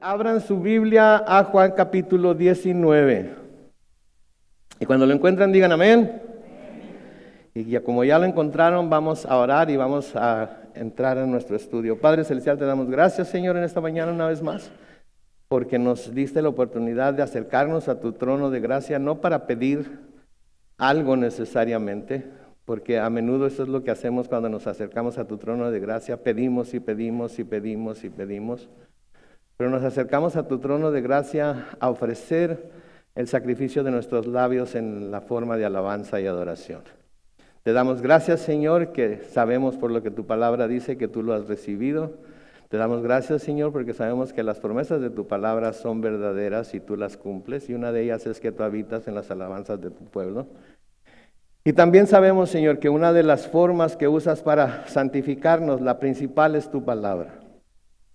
Abran su Biblia a Juan capítulo 19. Y cuando lo encuentran, digan amén. Y ya, como ya lo encontraron, vamos a orar y vamos a entrar en nuestro estudio. Padre Celestial, te damos gracias, Señor, en esta mañana una vez más, porque nos diste la oportunidad de acercarnos a tu trono de gracia, no para pedir algo necesariamente, porque a menudo eso es lo que hacemos cuando nos acercamos a tu trono de gracia, pedimos y pedimos y pedimos y pedimos. Pero nos acercamos a tu trono de gracia a ofrecer el sacrificio de nuestros labios en la forma de alabanza y adoración. Te damos gracias, Señor, que sabemos por lo que tu palabra dice que tú lo has recibido. Te damos gracias, Señor, porque sabemos que las promesas de tu palabra son verdaderas y tú las cumples. Y una de ellas es que tú habitas en las alabanzas de tu pueblo. Y también sabemos, Señor, que una de las formas que usas para santificarnos, la principal es tu palabra.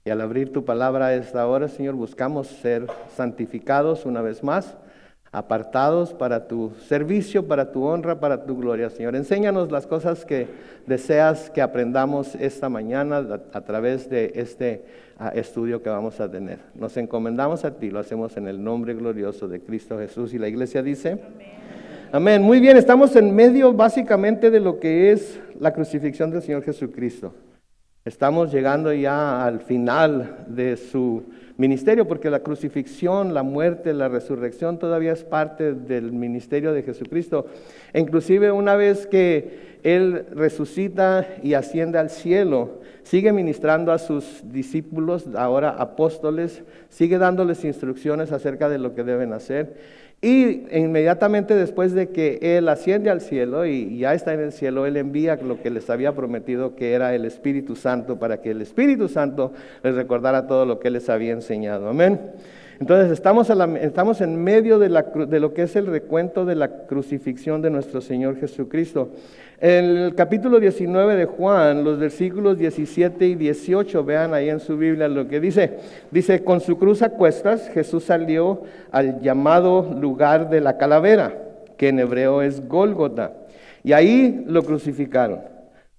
Y al abrir tu palabra a esta hora, Señor, buscamos ser santificados una vez más, apartados para tu servicio, para tu honra, para tu gloria, Señor. Enséñanos las cosas que deseas que aprendamos esta mañana a través de este estudio que vamos a tener. Nos encomendamos a ti, lo hacemos en el nombre glorioso de Cristo Jesús. Y la iglesia dice, amén. Amén. Muy bien, estamos en medio básicamente de lo que es la crucifixión del Señor Jesucristo. Estamos llegando ya al final de su ministerio, porque la crucifixión, la muerte, la resurrección todavía es parte del ministerio de Jesucristo. E inclusive una vez que Él resucita y asciende al cielo, sigue ministrando a sus discípulos, ahora apóstoles, sigue dándoles instrucciones acerca de lo que deben hacer. Y inmediatamente después de que Él asciende al cielo y ya está en el cielo, Él envía lo que les había prometido, que era el Espíritu Santo, para que el Espíritu Santo les recordara todo lo que Él les había enseñado. Amén. Entonces estamos en medio de lo que es el recuento de la crucifixión de nuestro Señor Jesucristo. En el capítulo 19 de Juan, los versículos 17 y 18, vean ahí en su Biblia lo que dice. Dice, con su cruz a cuestas, Jesús salió al llamado lugar de la calavera, que en hebreo es Gólgota, y ahí lo crucificaron.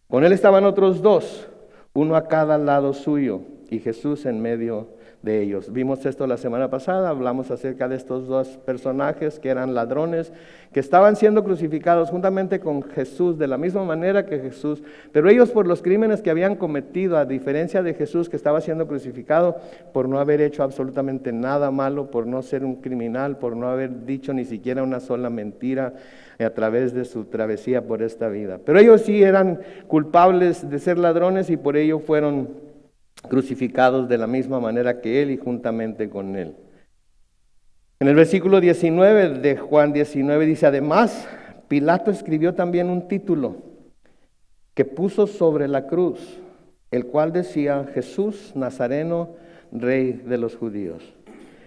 Con él estaban otros dos, uno a cada lado suyo, y Jesús en medio de ellos. Vimos esto la semana pasada, hablamos acerca de estos dos personajes que eran ladrones, que estaban siendo crucificados juntamente con Jesús, de la misma manera que Jesús, pero ellos por los crímenes que habían cometido, a diferencia de Jesús que estaba siendo crucificado por no haber hecho absolutamente nada malo, por no ser un criminal, por no haber dicho ni siquiera una sola mentira a través de su travesía por esta vida. Pero ellos sí eran culpables de ser ladrones y por ello fueron crucificados de la misma manera que Él y juntamente con Él. En el versículo 19 de Juan 19 dice, además, Pilato escribió también un título que puso sobre la cruz, el cual decía, Jesús Nazareno, Rey de los judíos.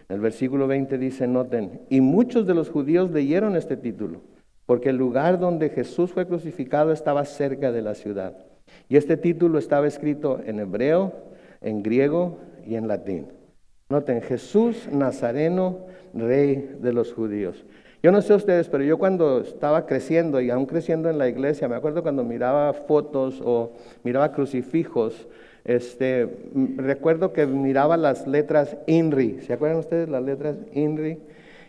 En el versículo 20 dice, noten, y muchos de los judíos leyeron este título, porque el lugar donde Jesús fue crucificado estaba cerca de la ciudad. Y este título estaba escrito en hebreo, en griego y en latín. Noten, Jesús Nazareno, Rey de los judíos. Yo no sé ustedes, pero yo cuando estaba creciendo y aún creciendo en la iglesia, me acuerdo cuando miraba fotos o miraba crucifijos, recuerdo que miraba las letras INRI. ¿Se acuerdan ustedes las letras INRI?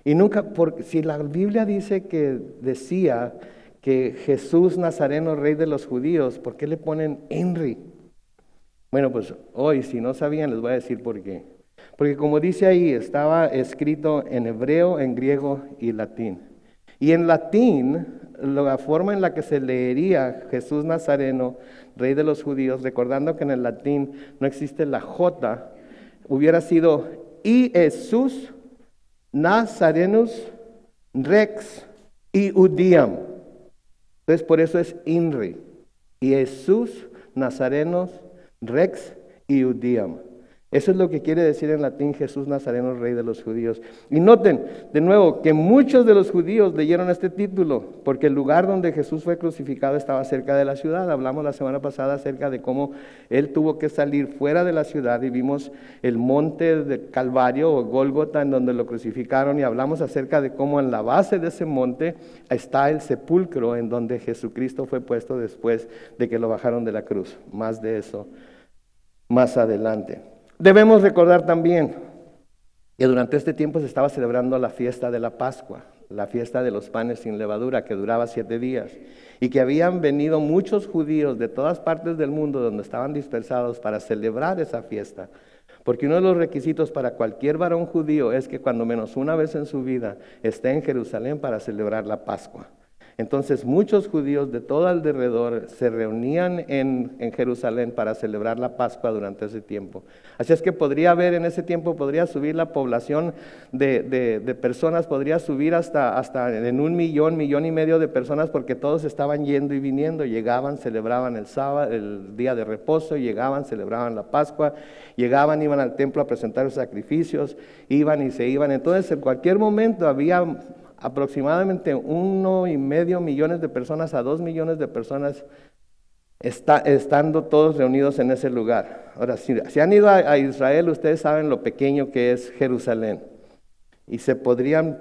Y nunca, porque si la Biblia dice que decía que Jesús Nazareno, Rey de los judíos, ¿por qué le ponen INRI? Bueno, pues hoy, si no sabían, les voy a decir por qué. Porque como dice ahí, estaba escrito en hebreo, en griego y latín. Y en latín, la forma en la que se leería Jesús Nazareno, Rey de los judíos, recordando que en el latín no existe la J, hubiera sido Iesus Nazarenus Rex Iudiam. Entonces por eso es INRI. Iesus Nazarenos Rex Iudiam. Eso es lo que quiere decir en latín Jesús Nazareno, Rey de los judíos. Y noten, de nuevo, que muchos de los judíos leyeron este título, porque el lugar donde Jesús fue crucificado estaba cerca de la ciudad. Hablamos la semana pasada acerca de cómo Él tuvo que salir fuera de la ciudad y vimos el monte de Calvario o Gólgota en donde lo crucificaron, y hablamos acerca de cómo en la base de ese monte está el sepulcro en donde Jesucristo fue puesto después de que lo bajaron de la cruz. Más de eso más adelante. Debemos recordar también Y durante este tiempo se estaba celebrando la fiesta de la Pascua, la fiesta de los panes sin levadura, que duraba 7 días. Y que habían venido muchos judíos de todas partes del mundo donde estaban dispersados para celebrar esa fiesta. Porque uno de los requisitos para cualquier varón judío es que cuando menos una vez en su vida esté en Jerusalén para celebrar la Pascua. Entonces muchos judíos de todo alrededor se reunían en Jerusalén para celebrar la Pascua durante ese tiempo. Así es que podría haber en ese tiempo, podría subir la población de personas, podría subir hasta en 1 millón, 1,5 millones de personas, porque todos estaban yendo y viniendo, llegaban, celebraban el sábado, el día de reposo, llegaban, celebraban la Pascua, llegaban, iban al templo a presentar los sacrificios, iban y se iban. Entonces en cualquier momento había aproximadamente 1,5 millones de personas a 2 millones de personas estando todos reunidos en ese lugar. Ahora, si han ido a Israel, ustedes saben lo pequeño que es Jerusalén. Y podrían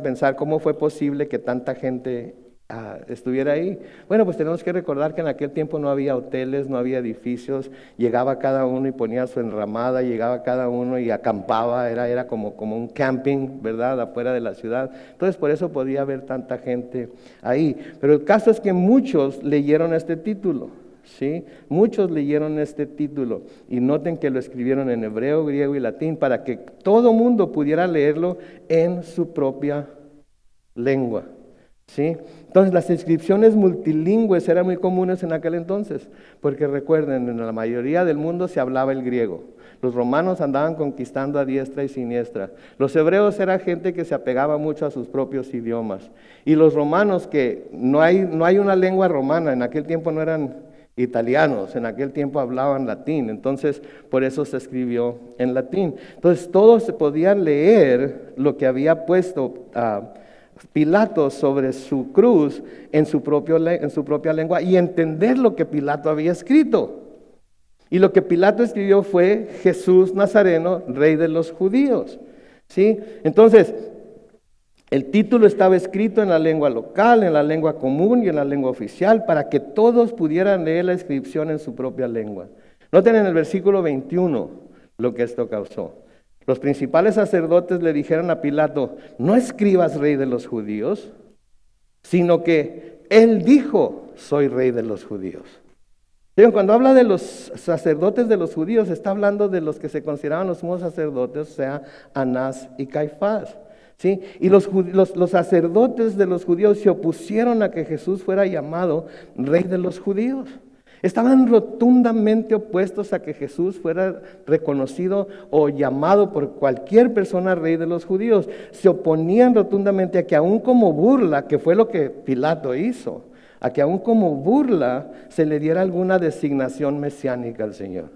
pensar cómo fue posible que tanta gente estuviera ahí. Bueno, pues tenemos que recordar que en aquel tiempo no había hoteles, no había edificios. Llegaba cada uno y ponía su enramada, llegaba cada uno y acampaba. Era como un camping, ¿verdad?, afuera de la ciudad. Entonces por eso podía haber tanta gente ahí. Pero el caso es que muchos leyeron este título, ¿sí? Muchos leyeron este título, y noten que lo escribieron en hebreo, griego y latín para que todo mundo pudiera leerlo en su propia lengua, ¿sí? Entonces las inscripciones multilingües eran muy comunes en aquel entonces, porque recuerden, en la mayoría del mundo se hablaba el griego. Los romanos andaban conquistando a diestra y siniestra. Los hebreos eran gente que se apegaba mucho a sus propios idiomas. Y los romanos, que no hay una lengua romana, en aquel tiempo no eran italianos, en aquel tiempo hablaban latín, entonces por eso se escribió en latín. Entonces todos se podían leer lo que había puesto Pilato sobre su cruz en su propia lengua y entender lo que Pilato había escrito. Y lo que Pilato escribió fue: Jesús Nazareno, Rey de los Judíos, ¿sí? Entonces, el título estaba escrito en la lengua local, en la lengua común y en la lengua oficial, para que todos pudieran leer la inscripción en su propia lengua. Noten en el versículo 21 lo que esto causó. Los principales sacerdotes le dijeron a Pilato: no escribas Rey de los Judíos, sino que él dijo: soy Rey de los Judíos. Cuando habla de los sacerdotes de los judíos, está hablando de los que se consideraban los sumos sacerdotes, o sea, Anás y Caifás, ¿sí? Y los sacerdotes de los judíos se opusieron a que Jesús fuera llamado Rey de los Judíos. Estaban rotundamente opuestos a que Jesús fuera reconocido o llamado por cualquier persona Rey de los Judíos. Se oponían rotundamente a que, aún como burla, que fue lo que Pilato hizo, a que aún como burla se le diera alguna designación mesiánica al Señor.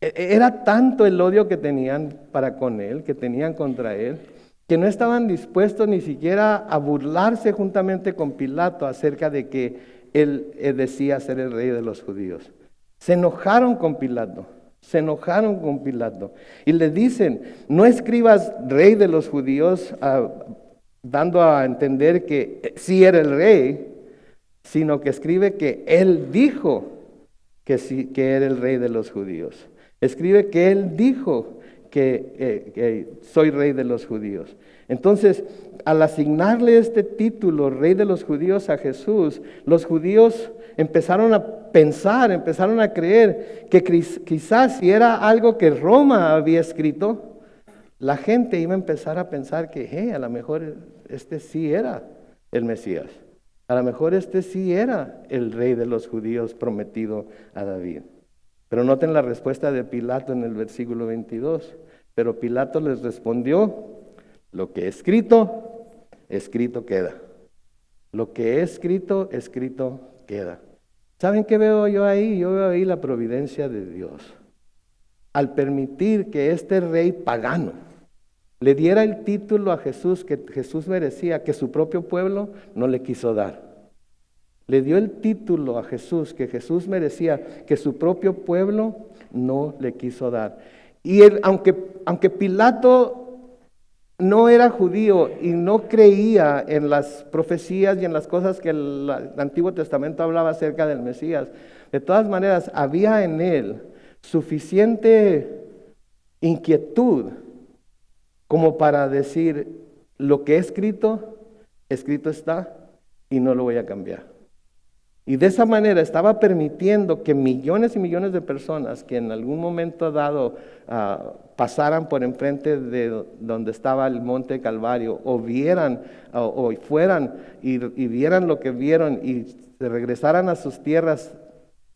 Era tanto el odio que tenían para con él, que tenían contra él, que no estaban dispuestos ni siquiera a burlarse juntamente con Pilato acerca de que él decía ser el Rey de los Judíos. Se enojaron con Pilato, y le dicen: no escribas Rey de los Judíos, dando a entender que sí era el rey, sino que escribe que él dijo que sí, que era el Rey de los Judíos. Escribe que él dijo que soy Rey de los Judíos. Entonces, al asignarle este título, Rey de los Judíos, a Jesús, los judíos empezaron a pensar, empezaron a creer que quizás si era algo que Roma había escrito, la gente iba a empezar a pensar que a lo mejor este sí era el Mesías. A lo mejor este sí era el Rey de los Judíos prometido a David. Pero noten la respuesta de Pilato en el versículo 22. Pero Pilato les respondió: lo que he escrito, escrito queda. Lo que he escrito, escrito queda. ¿Saben qué veo yo ahí? Yo veo ahí la providencia de Dios. Al permitir que este rey pagano le diera el título a Jesús que Jesús merecía, que su propio pueblo no le quiso dar. Le dio el título a Jesús que Jesús merecía, que su propio pueblo no le quiso dar. Y aunque Pilato no era judío y no creía en las profecías y en las cosas que el Antiguo Testamento hablaba acerca del Mesías, de todas maneras había en él suficiente inquietud como para decir, lo que he escrito, escrito está y no lo voy a cambiar. Y de esa manera estaba permitiendo que millones y millones de personas que en algún momento dado pasaran por enfrente de donde estaba el monte Calvario, o vieran, o fueran y vieran lo que vieron y se regresaran a sus tierras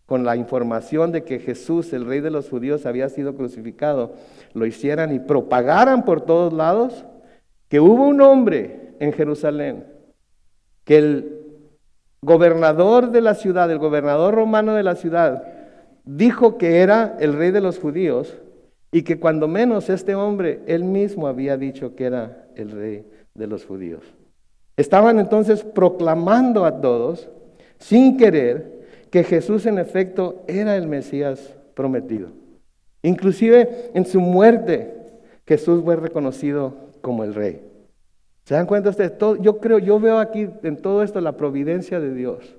con la información de que Jesús, el Rey de los judíos, había sido crucificado, lo hicieran y propagaran por todos lados que hubo un hombre en Jerusalén, que el gobernador de la ciudad, el gobernador romano de la ciudad, dijo que era el Rey de los judíos y que cuando menos este hombre, él mismo había dicho que era el Rey de los judíos. Estaban entonces proclamando a todos, sin querer, que Jesús en efecto era el Mesías prometido. Inclusive en su muerte, Jesús fue reconocido como el Rey. ¿Se dan cuenta ustedes? Yo veo aquí en todo esto la providencia de Dios.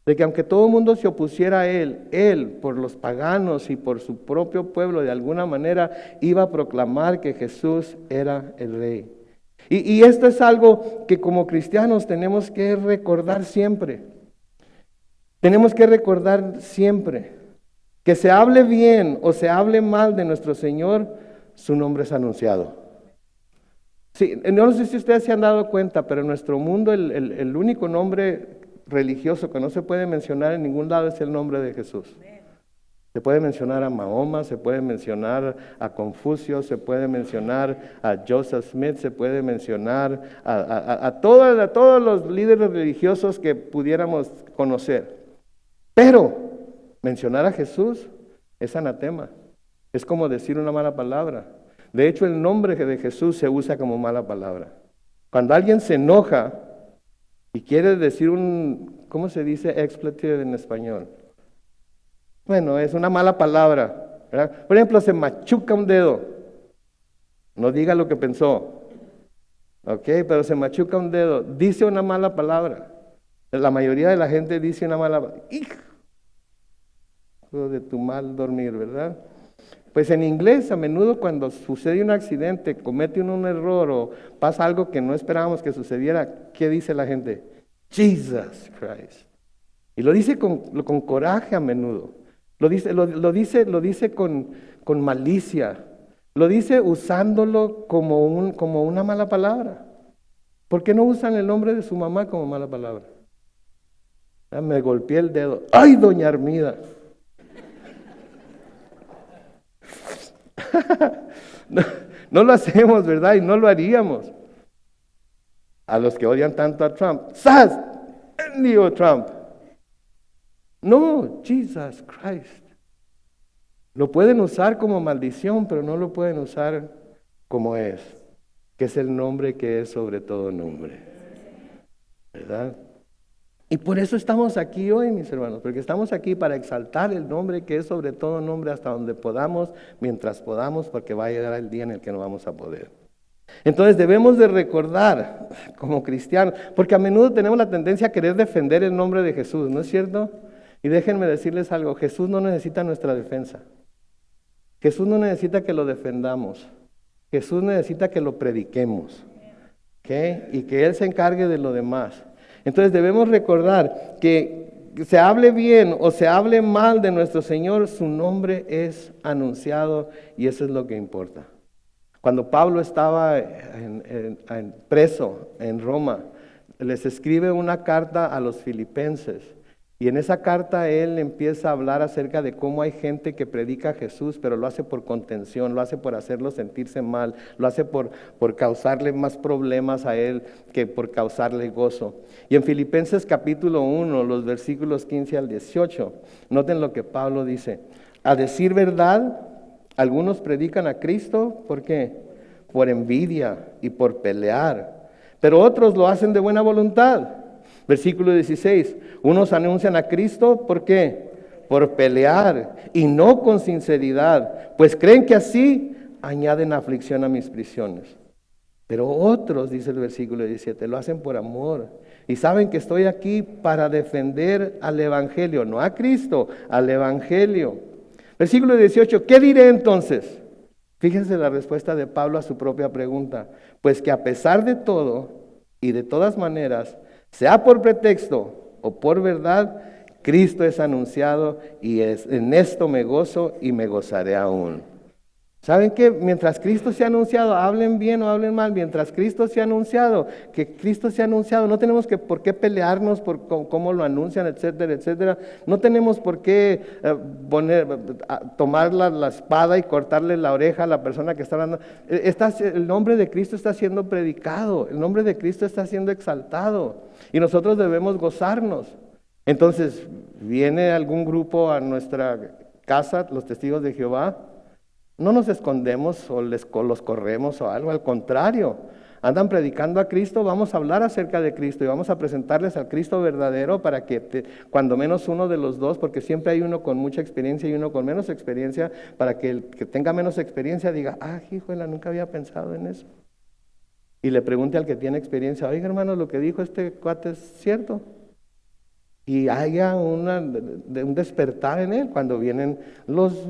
De que aunque todo el mundo se opusiera a Él por los paganos y por su propio pueblo, de alguna manera iba a proclamar que Jesús era el Rey. Y esto es algo que como cristianos tenemos que recordar siempre. Tenemos que recordar siempre que se hable bien o se hable mal de nuestro Señor, su nombre es anunciado. Sí, no sé si ustedes se han dado cuenta, pero en nuestro mundo el único nombre religioso que no se puede mencionar en ningún lado es el nombre de Jesús. Se puede mencionar a Mahoma, se puede mencionar a Confucio, se puede mencionar a Joseph Smith, se puede mencionar a todos los líderes religiosos que pudiéramos conocer. Pero mencionar a Jesús es anatema, es como decir una mala palabra. De hecho, el nombre de Jesús se usa como mala palabra. Cuando alguien se enoja y quiere decir ¿cómo se dice expletive en español? Bueno, es una mala palabra, ¿verdad? Por ejemplo, se machuca un dedo. No diga lo que pensó. ¿Ok? Pero se machuca un dedo. Dice una mala palabra. La mayoría de la gente dice una mala palabra. ¡Hijo de tu mal dormir!, ¿verdad? Pues en inglés, a menudo cuando sucede un accidente, comete uno un error o pasa algo que no esperábamos que sucediera, ¿qué dice la gente? Jesus Christ. Y lo dice con coraje a menudo. Lo dice con malicia. Lo dice usándolo como una mala palabra. ¿Por qué no usan el nombre de su mamá como mala palabra? Me golpeé el dedo. ¡Ay, doña Armida! No lo hacemos, ¿verdad? Y no lo haríamos. A los que odian tanto a Trump, ¡sas! ¡Bendigo Trump! No, Jesus Christ. Lo pueden usar como maldición, pero no lo pueden usar como es, que es el nombre que es sobre todo nombre, ¿verdad? Y por eso estamos aquí hoy, mis hermanos, porque estamos aquí para exaltar el nombre que es sobre todo nombre hasta donde podamos, mientras podamos, porque va a llegar el día en el que no vamos a poder. Entonces debemos de recordar como cristianos, porque a menudo tenemos la tendencia a querer defender el nombre de Jesús, ¿no es cierto? Y déjenme decirles algo, Jesús no necesita nuestra defensa. Jesús no necesita que lo defendamos. Jesús necesita que lo prediquemos, ¿okay? Y que Él se encargue de lo demás. Entonces debemos recordar que se hable bien o se hable mal de nuestro Señor, su nombre es anunciado y eso es lo que importa. Cuando Pablo estaba preso en Roma, les escribe una carta a los filipenses. Y en esa carta él empieza a hablar acerca de cómo hay gente que predica a Jesús, pero lo hace por contención, lo hace por hacerlo sentirse mal, lo hace por causarle más problemas a él que por causarle gozo. Y en Filipenses capítulo 1, los versículos 15 al 18, noten lo que Pablo dice. A decir verdad, algunos predican a Cristo, ¿por qué? Por envidia y por pelear, pero otros lo hacen de buena voluntad. Versículo 16, unos anuncian a Cristo, ¿por qué? Por pelear y no con sinceridad, pues creen que así añaden aflicción a mis prisiones. Pero otros, dice el versículo 17, lo hacen por amor y saben que estoy aquí para defender al Evangelio, no a Cristo, al Evangelio. Versículo 18, ¿qué diré entonces? Fíjense la respuesta de Pablo a su propia pregunta. Pues que a pesar de todo y de todas maneras, sea por pretexto o por verdad, Cristo es anunciado y en esto me gozo y me gozaré aún. ¿Saben qué? Mientras Cristo se ha anunciado, hablen bien o hablen mal, mientras Cristo se ha anunciado, no tenemos por qué pelearnos por cómo lo anuncian, etcétera, etcétera. No tenemos por qué tomar la espada y cortarle la oreja a la persona que está hablando. El nombre de Cristo está siendo predicado, el nombre de Cristo está siendo exaltado y nosotros debemos gozarnos. Entonces, viene algún grupo a nuestra casa, los testigos de Jehová. No nos escondemos o los corremos o algo, al contrario, andan predicando a Cristo, vamos a hablar acerca de Cristo y vamos a presentarles al Cristo verdadero para que cuando menos uno de los dos, porque siempre hay uno con mucha experiencia y uno con menos experiencia, para que el que tenga menos experiencia diga, híjole, nunca había pensado en eso. Y le pregunte al que tiene experiencia, oiga hermano, lo que dijo este cuate es cierto. Y haya un despertar en él cuando vienen los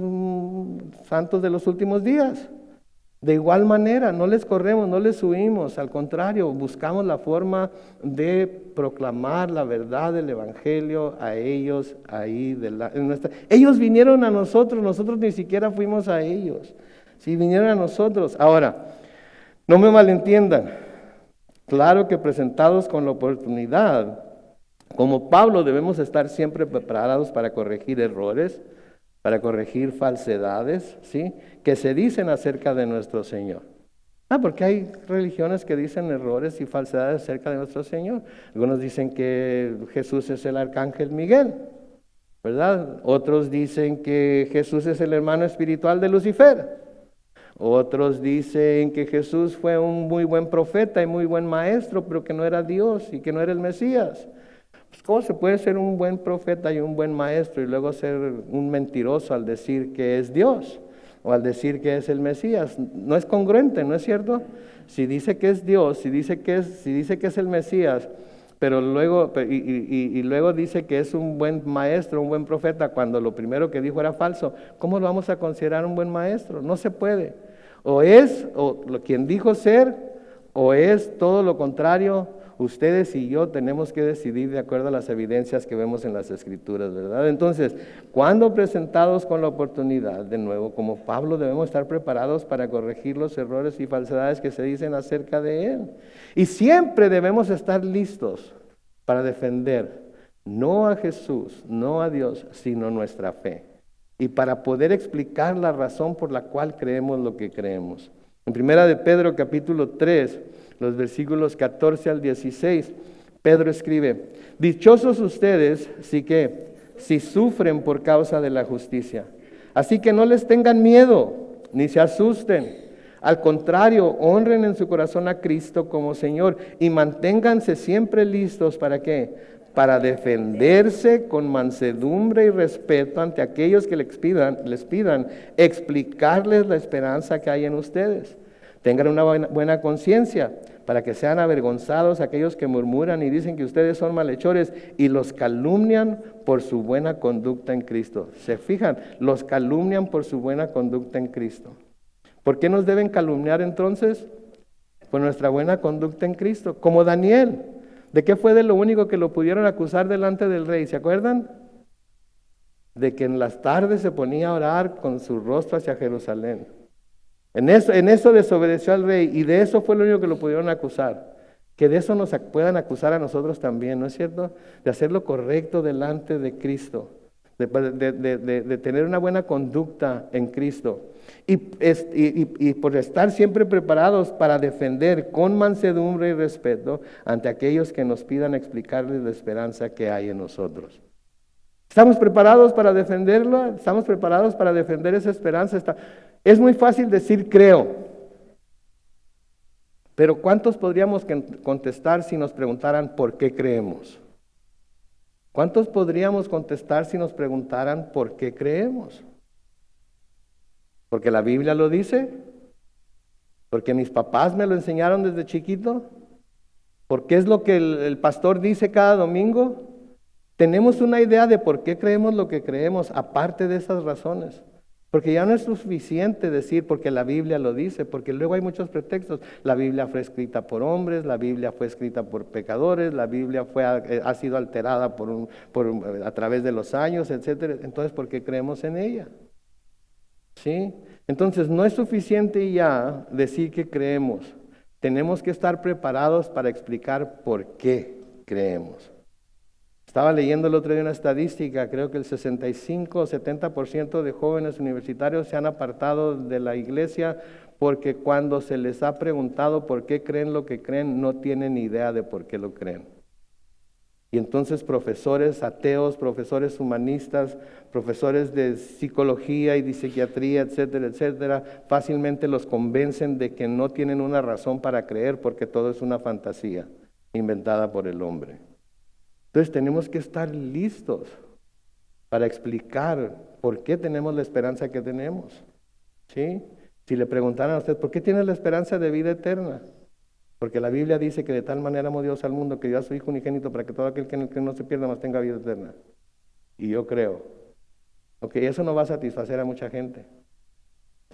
santos de los últimos días. De igual manera, no les corremos, no les huimos, al contrario, buscamos la forma de proclamar la verdad del Evangelio a ellos ahí. Ellos vinieron a nosotros ni siquiera fuimos a ellos. Sí, vinieron a nosotros. Ahora, no me malentiendan, claro que presentados con la oportunidad, como Pablo debemos estar siempre preparados para corregir errores, para corregir falsedades, ¿sí? Que se dicen acerca de nuestro Señor. Porque hay religiones que dicen errores y falsedades acerca de nuestro Señor. Algunos dicen que Jesús es el arcángel Miguel, ¿verdad? Otros dicen que Jesús es el hermano espiritual de Lucifer. Otros dicen que Jesús fue un muy buen profeta y muy buen maestro, pero que no era Dios y que no era el Mesías. ¿Cómo se puede ser un buen profeta y un buen maestro y luego ser un mentiroso al decir que es Dios o al decir que es el Mesías? No es congruente, ¿no es cierto? Si dice que es Dios, si dice que es el Mesías, pero luego luego dice que es un buen maestro, un buen profeta, cuando lo primero que dijo era falso, ¿cómo lo vamos a considerar un buen maestro? No se puede. Quien dijo ser, o es todo lo contrario. Ustedes y yo tenemos que decidir de acuerdo a las evidencias que vemos en las Escrituras, ¿verdad? Entonces, cuando presentados con la oportunidad, de nuevo, como Pablo, debemos estar preparados para corregir los errores y falsedades que se dicen acerca de Él. Y siempre debemos estar listos para defender, no a Jesús, no a Dios, sino nuestra fe. Y para poder explicar la razón por la cual creemos lo que creemos. En 1 de Pedro capítulo 3, los versículos 14 al 16, Pedro escribe, dichosos ustedes si sufren por causa de la justicia. Así que no les tengan miedo, ni se asusten. Al contrario, honren en su corazón a Cristo como Señor y manténganse siempre listos, ¿para qué? Para defenderse con mansedumbre y respeto ante aquellos que les pidan explicarles la esperanza que hay en ustedes. Tengan una buena conciencia para que sean avergonzados aquellos que murmuran y dicen que ustedes son malhechores y los calumnian por su buena conducta en Cristo. ¿Se fijan? Los calumnian por su buena conducta en Cristo. ¿Por qué nos deben calumniar entonces? Por nuestra buena conducta en Cristo. Como Daniel. ¿De qué fue de lo único que lo pudieron acusar delante del rey? ¿Se acuerdan? De que en las tardes se ponía a orar con su rostro hacia Jerusalén. En eso desobedeció al rey y de eso fue lo único que lo pudieron acusar. Que de eso nos puedan acusar a nosotros también, ¿no es cierto? De hacer lo correcto delante de Cristo, de tener una buena conducta en Cristo y por estar siempre preparados para defender con mansedumbre y respeto ante aquellos que nos pidan explicarles la esperanza que hay en nosotros. ¿Estamos preparados para defenderlo? ¿Estamos preparados para defender esa esperanza? Es muy fácil decir creo, pero ¿cuántos podríamos contestar si nos preguntaran por qué creemos? ¿Cuántos podríamos contestar si nos preguntaran por qué creemos? ¿Porque la Biblia lo dice? ¿Porque mis papás me lo enseñaron desde chiquito? ¿Porque es lo que el pastor dice cada domingo? ¿Tenemos una idea de por qué creemos lo que creemos aparte de esas razones? Porque ya no es suficiente decir porque la Biblia lo dice, porque luego hay muchos pretextos. La Biblia fue escrita por hombres, la Biblia fue escrita por pecadores, la Biblia ha sido alterada a través de los años, etcétera. Entonces, ¿por qué creemos en ella? ¿Sí? Entonces, no es suficiente ya decir que creemos. Tenemos que estar preparados para explicar por qué creemos. Estaba leyendo el otro día una estadística, creo que el 65 o 70% de jóvenes universitarios se han apartado de la iglesia porque cuando se les ha preguntado por qué creen lo que creen, no tienen idea de por qué lo creen. Y entonces profesores ateos, profesores humanistas, profesores de psicología y de psiquiatría, etcétera, etcétera, fácilmente los convencen de que no tienen una razón para creer porque todo es una fantasía inventada por el hombre. Entonces tenemos que estar listos para explicar por qué tenemos la esperanza que tenemos. ¿Sí? Si le preguntaran a usted, ¿por qué tiene la esperanza de vida eterna? Porque la Biblia dice que de tal manera amó Dios al mundo que dio a su Hijo unigénito para que todo aquel que no se pierda más tenga vida eterna. Y yo creo. Ok, eso no va a satisfacer a mucha gente.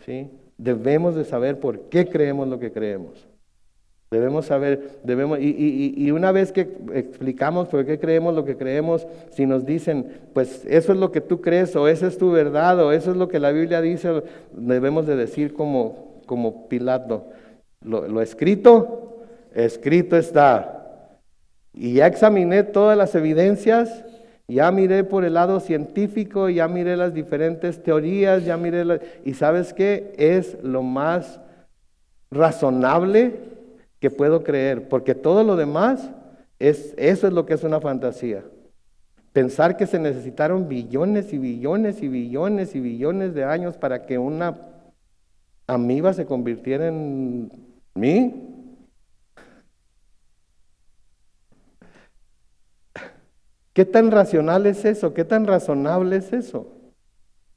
¿Sí? Debemos de saber por qué creemos lo que creemos. Debemos saber, y una vez que explicamos por qué creemos lo que creemos, si nos dicen, pues eso es lo que tú crees, o esa es tu verdad, o eso es lo que la Biblia dice, debemos de decir como Pilato, lo escrito está. Y ya examiné todas las evidencias, ya miré por el lado científico, ya miré las diferentes teorías, y ¿sabes qué? Es lo más razonable que puedo creer, porque todo lo demás, eso es lo que es una fantasía. Pensar que se necesitaron billones y billones y billones y billones de años para que una amiba se convirtiera en mí. ¿Qué tan racional es eso? ¿Qué tan razonable es eso?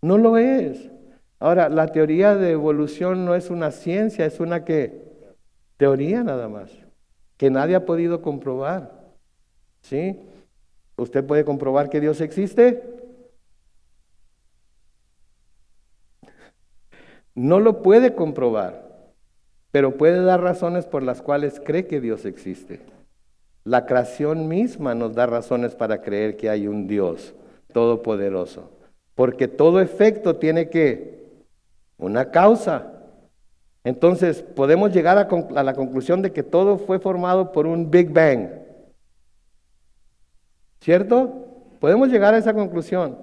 No lo es. Ahora, la teoría de evolución no es una ciencia, es una teoría nada más, que nadie ha podido comprobar. ¿Sí? ¿Usted puede comprobar que Dios existe? No lo puede comprobar, pero puede dar razones por las cuales cree que Dios existe. La creación misma nos da razones para creer que hay un Dios todopoderoso, porque todo efecto tiene una causa. Entonces, podemos llegar a la conclusión de que todo fue formado por un Big Bang. ¿Cierto? Podemos llegar a esa conclusión,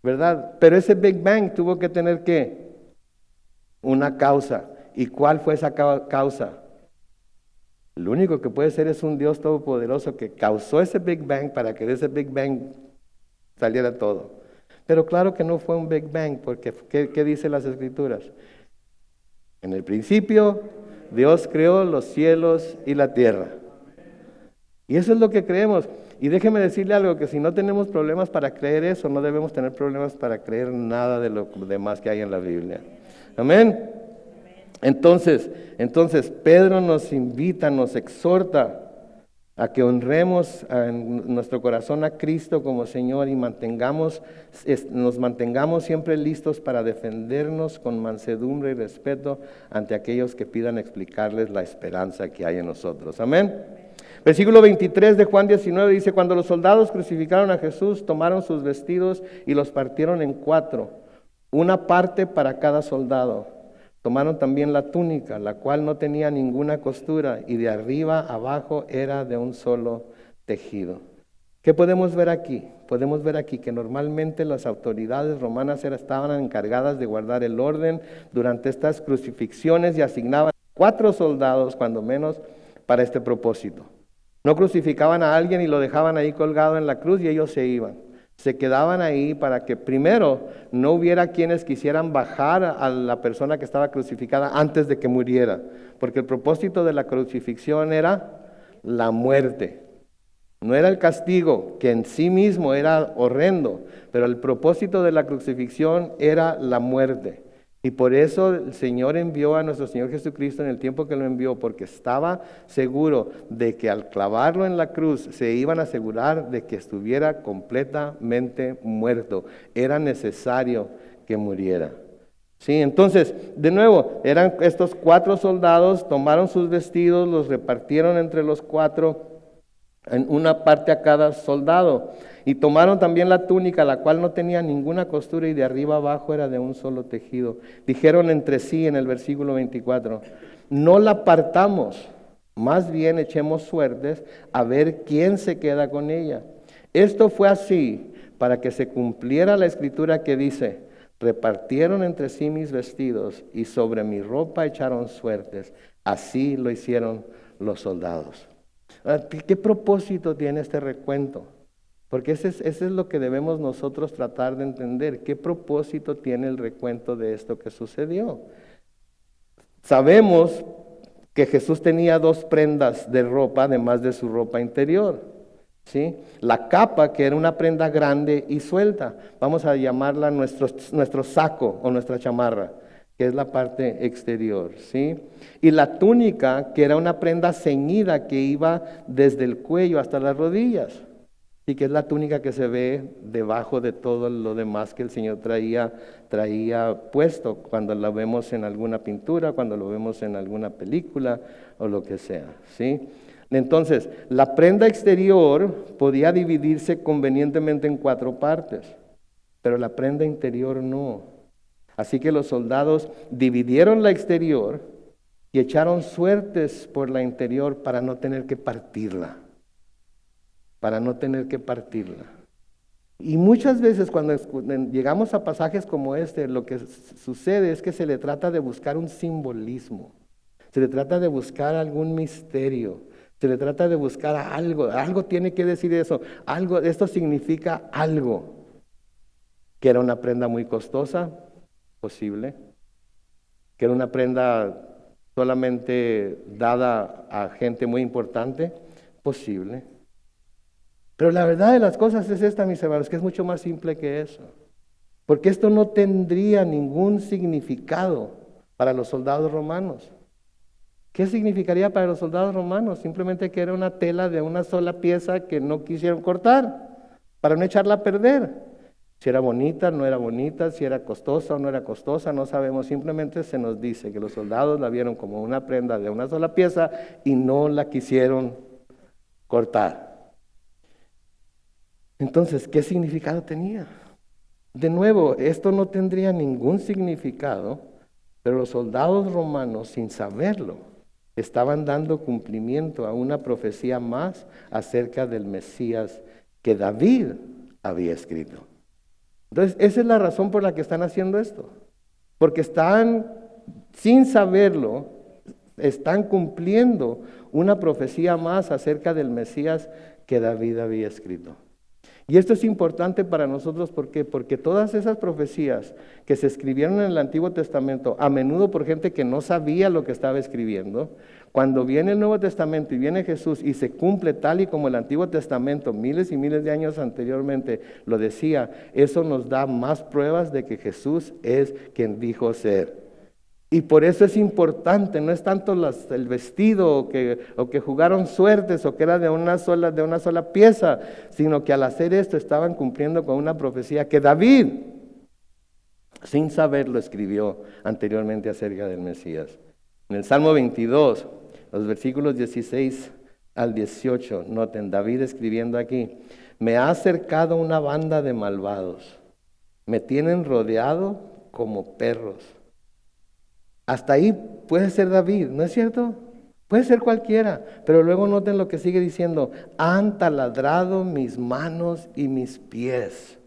¿verdad? Pero ese Big Bang tuvo que tener una causa. ¿Y cuál fue esa causa? Lo único que puede ser es un Dios todopoderoso que causó ese Big Bang para que de ese Big Bang saliera todo. Pero claro que no fue un Big Bang, porque ¿qué dice las Escrituras? En el principio, Dios creó los cielos y la tierra. Y eso es lo que creemos. Y déjeme decirle algo, que si no tenemos problemas para creer eso, no debemos tener problemas para creer nada de lo demás que hay en la Biblia. Amén. Entonces, Pedro nos invita, nos exhorta a que honremos en nuestro corazón a Cristo como Señor y nos mantengamos siempre listos para defendernos con mansedumbre y respeto ante aquellos que pidan explicarles la esperanza que hay en nosotros. Amén. Versículo 23 de Juan 19 dice, cuando los soldados crucificaron a Jesús, tomaron sus vestidos y los partieron en 4, una parte para cada soldado. Tomaron también la túnica, la cual no tenía ninguna costura, y de arriba abajo era de un solo tejido. ¿Qué podemos ver aquí? Podemos ver aquí que normalmente las autoridades romanas estaban encargadas de guardar el orden durante estas crucifixiones y asignaban 4 soldados, cuando menos, para este propósito. No crucificaban a alguien y lo dejaban ahí colgado en la cruz y ellos se iban. Se quedaban ahí para que primero no hubiera quienes quisieran bajar a la persona que estaba crucificada antes de que muriera, porque el propósito de la crucifixión era la muerte. No era el castigo, que en sí mismo era horrendo, pero el propósito de la crucifixión era la muerte. Y por eso el Señor envió a nuestro Señor Jesucristo en el tiempo que lo envió, porque estaba seguro de que al clavarlo en la cruz se iban a asegurar de que estuviera completamente muerto. Era necesario que muriera. Sí, entonces, de nuevo, eran estos 4 soldados, tomaron sus vestidos, los repartieron entre los 4, en una parte a cada soldado. Y tomaron también la túnica, la cual no tenía ninguna costura y de arriba abajo era de un solo tejido. Dijeron entre sí en el versículo 24, no la partamos, más bien echemos suertes a ver quién se queda con ella. Esto fue así para que se cumpliera la escritura que dice, repartieron entre sí mis vestidos y sobre mi ropa echaron suertes. Así lo hicieron los soldados. ¿Qué propósito tiene este recuento? Porque ese es lo que debemos nosotros tratar de entender. ¿Qué propósito tiene el recuento de esto que sucedió? Sabemos que Jesús tenía 2 prendas de ropa, además de su ropa interior. ¿Sí? La capa, que era una prenda grande y suelta, vamos a llamarla nuestro saco o nuestra chamarra, que es la parte exterior, ¿sí? Y la túnica, que era una prenda ceñida que iba desde el cuello hasta las rodillas, y que es la túnica que se ve debajo de todo lo demás que el Señor traía puesto cuando lo vemos en alguna pintura, cuando lo vemos en alguna película o lo que sea, ¿sí? Entonces, la prenda exterior podía dividirse convenientemente en 4 partes, pero la prenda interior no. Así que los soldados dividieron la exterior y echaron suertes por la interior para no tener que partirla. Y muchas veces cuando llegamos a pasajes como este, lo que sucede es que se le trata de buscar un simbolismo, se le trata de buscar algún misterio, se le trata de buscar algo tiene que decir eso, esto significa algo. Que era una prenda muy costosa, posible. Que era una prenda solamente dada a gente muy importante, posible. Pero la verdad de las cosas es esta, mis hermanos, que es mucho más simple que eso. Porque esto no tendría ningún significado para los soldados romanos. ¿Qué significaría para los soldados romanos? Simplemente que era una tela de una sola pieza que no quisieron cortar, para no echarla a perder. Si era bonita, no era bonita, si era costosa o no era costosa, no sabemos. Simplemente se nos dice que los soldados la vieron como una prenda de una sola pieza y no la quisieron cortar. Entonces, ¿qué significado tenía? De nuevo, esto no tendría ningún significado, pero los soldados romanos, sin saberlo, estaban dando cumplimiento a una profecía más acerca del Mesías que David había escrito. Entonces, esa es la razón por la que están haciendo esto. Porque están, sin saberlo, están cumpliendo una profecía más acerca del Mesías que David había escrito. Y esto es importante para nosotros, ¿por qué? Porque todas esas profecías que se escribieron en el Antiguo Testamento, a menudo por gente que no sabía lo que estaba escribiendo, cuando viene el Nuevo Testamento y viene Jesús y se cumple tal y como el Antiguo Testamento, miles y miles de años anteriormente lo decía, eso nos da más pruebas de que Jesús es quien dijo ser. Y por eso es importante, no es tanto el vestido o que jugaron suertes o que era de una sola pieza, sino que al hacer esto estaban cumpliendo con una profecía que David, sin saberlo, escribió anteriormente acerca del Mesías. En el Salmo 22, los versículos 16 al 18, noten, David escribiendo aquí, me ha acercado una banda de malvados, me tienen rodeado como perros. Hasta ahí puede ser David, ¿no es cierto? Puede ser cualquiera, pero luego noten lo que sigue diciendo, han taladrado mis manos y mis pies.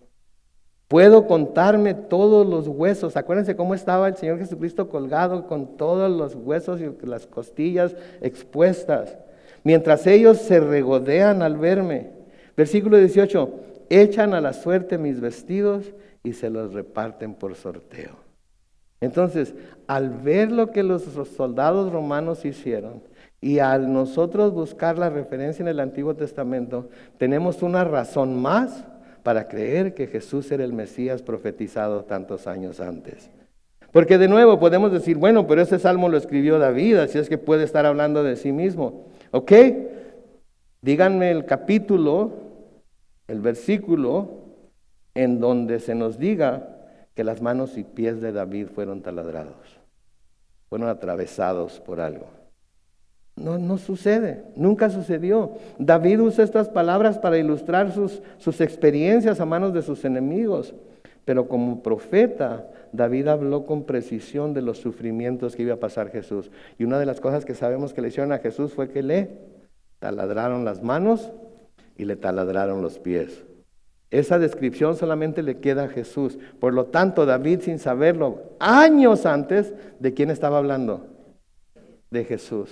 Puedo contarme todos los huesos. Acuérdense cómo estaba el Señor Jesucristo colgado con todos los huesos y las costillas expuestas, mientras ellos se regodean al verme. Versículo 18, echan a la suerte mis vestidos y se los reparten por sorteo. Entonces, al ver lo que los soldados romanos hicieron y al nosotros buscar la referencia en el Antiguo Testamento, tenemos una razón más para creer que Jesús era el Mesías profetizado tantos años antes. Porque de nuevo podemos decir, bueno, pero ese salmo lo escribió David, así es que puede estar hablando de sí mismo. ¿Ok? Díganme el capítulo, el versículo, en donde se nos diga que las manos y pies de David fueron taladrados, fueron atravesados por algo. No sucede, nunca sucedió. David usa estas palabras para ilustrar sus experiencias a manos de sus enemigos, pero como profeta, David habló con precisión de los sufrimientos que iba a pasar Jesús. Y una de las cosas que sabemos que le hicieron a Jesús fue que le taladraron las manos y le taladraron los pies. Esa descripción solamente le queda a Jesús. Por lo tanto, David, sin saberlo, años antes, ¿de quién estaba hablando? De Jesús.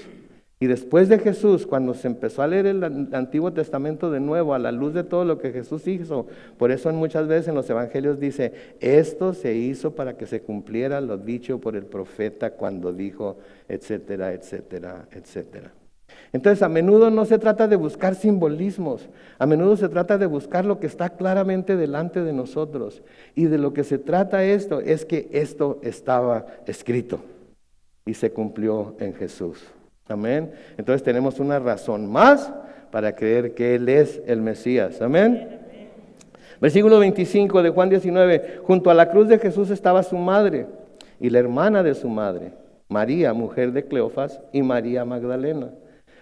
Y después de Jesús, cuando se empezó a leer el Antiguo Testamento de nuevo, a la luz de todo lo que Jesús hizo, por eso muchas veces en los evangelios dice, esto se hizo para que se cumpliera lo dicho por el profeta cuando dijo, etcétera, etcétera, etcétera. Entonces, a menudo no se trata de buscar simbolismos, a menudo se trata de buscar lo que está claramente delante de nosotros. Y de lo que se trata esto es que esto estaba escrito y se cumplió en Jesús. Amén. Entonces tenemos una razón más para creer que Él es el Mesías. Amén. Versículo 25 de Juan 19. Junto a la cruz de Jesús estaba su madre y la hermana de su madre, María, mujer de Cleofas, y María Magdalena.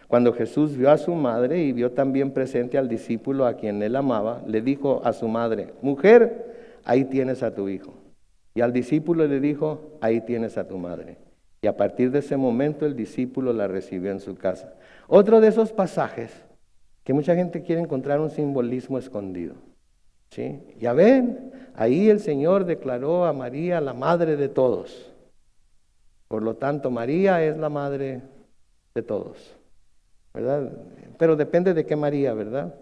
Cuando Jesús vio a su madre y vio también presente al discípulo a quien Él amaba, le dijo a su madre, mujer, ahí tienes a tu hijo. Y al discípulo le dijo, ahí tienes a tu madre. Y a partir de ese momento el discípulo la recibió en su casa. Otro de esos pasajes que mucha gente quiere encontrar un simbolismo escondido. ¿Sí? Ya ven, ahí el Señor declaró a María la madre de todos. Por lo tanto, María es la madre de todos, ¿verdad? Pero depende de qué María, ¿verdad?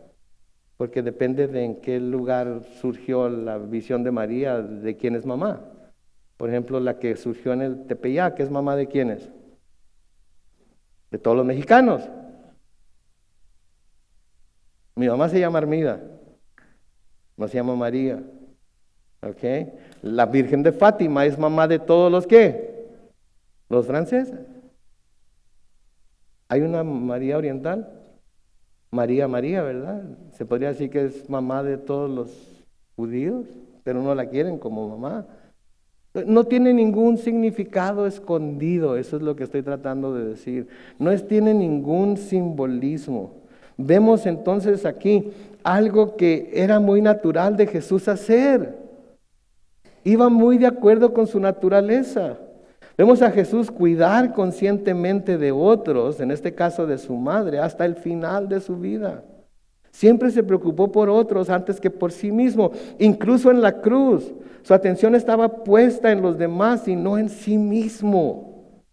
Porque depende de en qué lugar surgió la visión de María, de quién es mamá. Por ejemplo, la que surgió en el Tepeyac, que es mamá de quiénes? De todos los mexicanos. Mi mamá se llama Armida, no se llama María. ¿Ok? La Virgen de Fátima es mamá de todos los ¿qué? Los franceses. ¿Hay una María oriental? María, ¿verdad? Se podría decir que es mamá de todos los judíos, pero no la quieren como mamá. No tiene ningún significado escondido, eso es lo que estoy tratando de decir. Tiene ningún simbolismo. Vemos entonces aquí algo que era muy natural de Jesús hacer. Iba muy de acuerdo con su naturaleza. Vemos a Jesús cuidar conscientemente de otros, en este caso de su madre, hasta el final de su vida. Siempre se preocupó por otros antes que por sí mismo, incluso en la cruz. Su atención estaba puesta en los demás y no en sí mismo.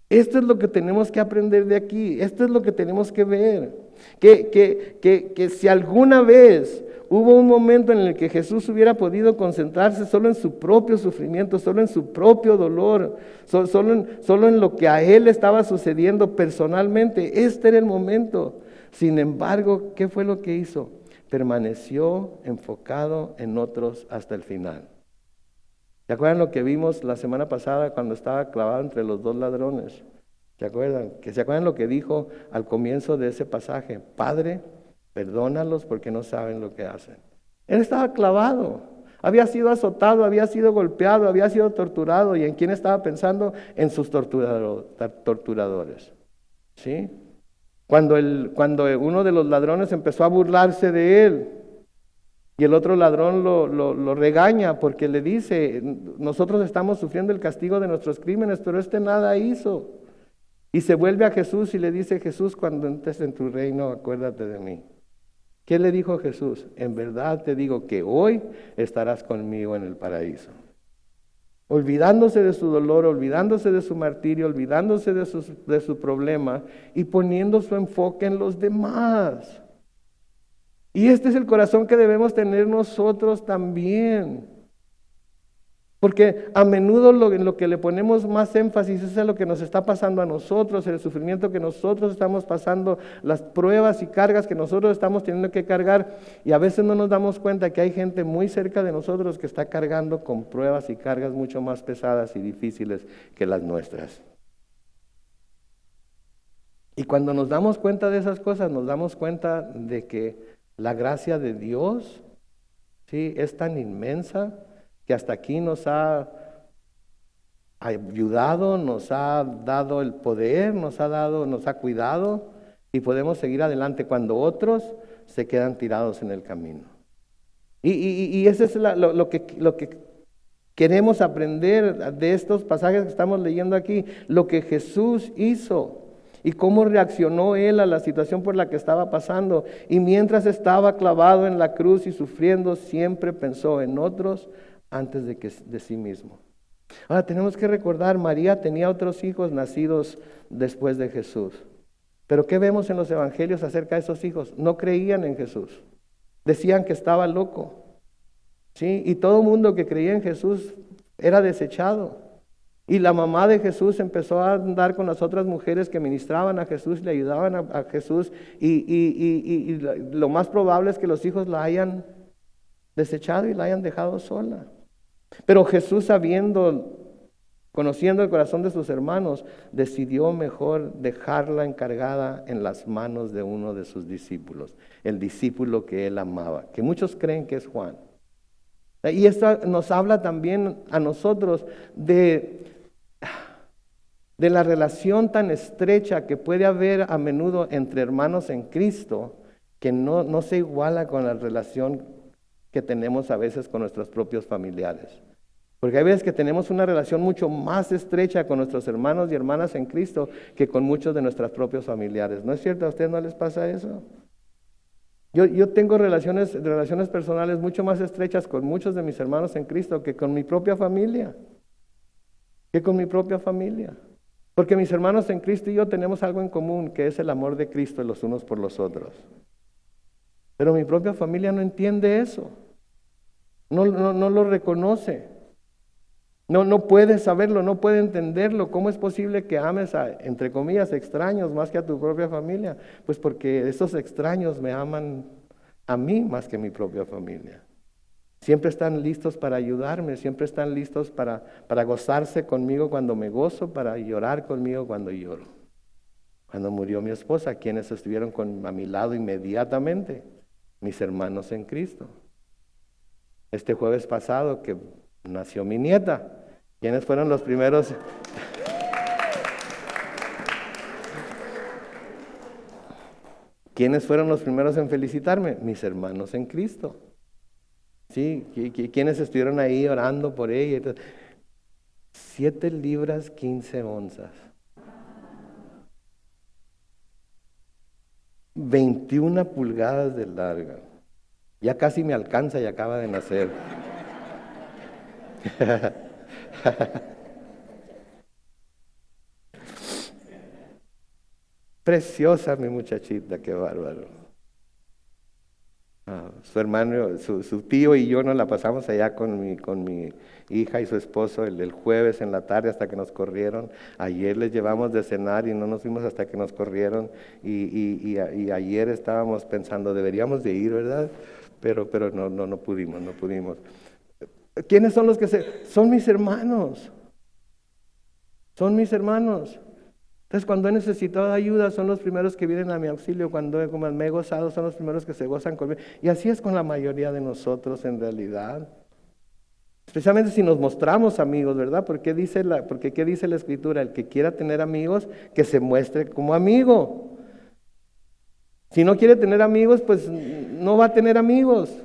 Esto es lo que tenemos que aprender de aquí, esto es lo que tenemos que ver. Que si alguna vez hubo un momento en el que Jesús hubiera podido concentrarse solo en su propio sufrimiento, solo en su propio dolor, solo en lo que a él estaba sucediendo personalmente, este era el momento. Sin embargo, ¿qué fue lo que hizo? Permaneció enfocado en otros hasta el final. ¿Se acuerdan lo que vimos la semana pasada cuando estaba clavado entre los dos ladrones? ¿Se acuerdan? ¿Se acuerdan lo que dijo al comienzo de ese pasaje? Padre, perdónalos porque no saben lo que hacen. Él estaba clavado, había sido azotado, había sido golpeado, había sido torturado. ¿Y en quién estaba pensando? En sus torturadores. ¿Sí? Cuando uno de los ladrones empezó a burlarse de él y el otro ladrón lo regaña porque le dice, nosotros estamos sufriendo el castigo de nuestros crímenes, pero este nada hizo. Y se vuelve a Jesús y le dice, Jesús, cuando entres en tu reino, acuérdate de mí. ¿Qué le dijo Jesús? En verdad te digo que hoy estarás conmigo en el paraíso. Olvidándose de su dolor, olvidándose de su martirio, olvidándose de su problema y poniendo su enfoque en los demás. Y este es el corazón que debemos tener nosotros también. Porque a menudo en lo que le ponemos más énfasis es en lo que nos está pasando a nosotros, el sufrimiento que nosotros estamos pasando, las pruebas y cargas que nosotros estamos teniendo que cargar, y a veces no nos damos cuenta que hay gente muy cerca de nosotros que está cargando con pruebas y cargas mucho más pesadas y difíciles que las nuestras. Y cuando nos damos cuenta de esas cosas, nos damos cuenta de que la gracia de Dios, ¿sí?, es tan inmensa que hasta aquí nos ha ayudado, nos ha dado el poder, nos ha cuidado y podemos seguir adelante cuando otros se quedan tirados en el camino. Y eso es lo que queremos aprender de estos pasajes que estamos leyendo aquí, lo que Jesús hizo y cómo reaccionó Él a la situación por la que estaba pasando. Y mientras estaba clavado en la cruz y sufriendo, siempre pensó en otros antes de sí mismo. Ahora tenemos que recordar, María tenía otros hijos nacidos después de Jesús. Pero ¿qué vemos en los evangelios acerca de esos hijos? No creían en Jesús. Decían que estaba loco. ¿Sí? Y todo el mundo que creía en Jesús era desechado. Y la mamá de Jesús empezó a andar con las otras mujeres que ministraban a Jesús, le ayudaban a Jesús. Y lo más probable es que los hijos la hayan desechado y la hayan dejado sola. Pero Jesús, conociendo el corazón de sus hermanos, decidió mejor dejarla encargada en las manos de uno de sus discípulos, el discípulo que él amaba, que muchos creen que es Juan. Y esto nos habla también a nosotros de la relación tan estrecha que puede haber a menudo entre hermanos en Cristo, que no se iguala con la relación que tenemos a veces con nuestros propios familiares. Porque hay veces que tenemos una relación mucho más estrecha con nuestros hermanos y hermanas en Cristo que con muchos de nuestros propios familiares. ¿No es cierto? ¿A ustedes no les pasa eso? Yo tengo relaciones personales mucho más estrechas con muchos de mis hermanos en Cristo que con mi propia familia. Porque mis hermanos en Cristo y yo tenemos algo en común, que es el amor de Cristo los unos por los otros. Pero mi propia familia no entiende eso. No lo reconoce. No puede saberlo, no puede entenderlo. ¿Cómo es posible que ames a, entre comillas, extraños más que a tu propia familia? Pues porque esos extraños me aman a mí más que a mi propia familia. Siempre están listos para ayudarme, siempre están listos para gozarse conmigo cuando me gozo, para llorar conmigo cuando lloro. Cuando murió mi esposa, quienes estuvieron a mi lado inmediatamente, mis hermanos en Cristo. Este jueves pasado que nació mi nieta, ¿quiénes fueron los primeros? ¿Quiénes fueron los primeros en felicitarme? Mis hermanos en Cristo. Sí, ¿quiénes estuvieron ahí orando por ella? 7 libras 15 onzas. 21 pulgadas de larga. Ya casi me alcanza y acaba de nacer. Preciosa mi muchachita, qué bárbaro. Su hermano, su tío y yo nos la pasamos allá con mi hija y su esposo el jueves en la tarde hasta que nos corrieron. Ayer les llevamos de cenar y no nos fuimos hasta que nos corrieron. Y ayer estábamos pensando, deberíamos de ir, ¿verdad? Pero no pudimos. ¿Quiénes son los que son mis hermanos? Son mis hermanos. Entonces, cuando he necesitado ayuda, son los primeros que vienen a mi auxilio. Cuando me he gozado, son los primeros que se gozan conmigo. Y así es con la mayoría de nosotros en realidad. Especialmente si nos mostramos amigos, ¿verdad? Porque ¿qué dice la Escritura? El que quiera tener amigos, que se muestre como amigo. Si no quiere tener amigos, pues no va a tener amigos.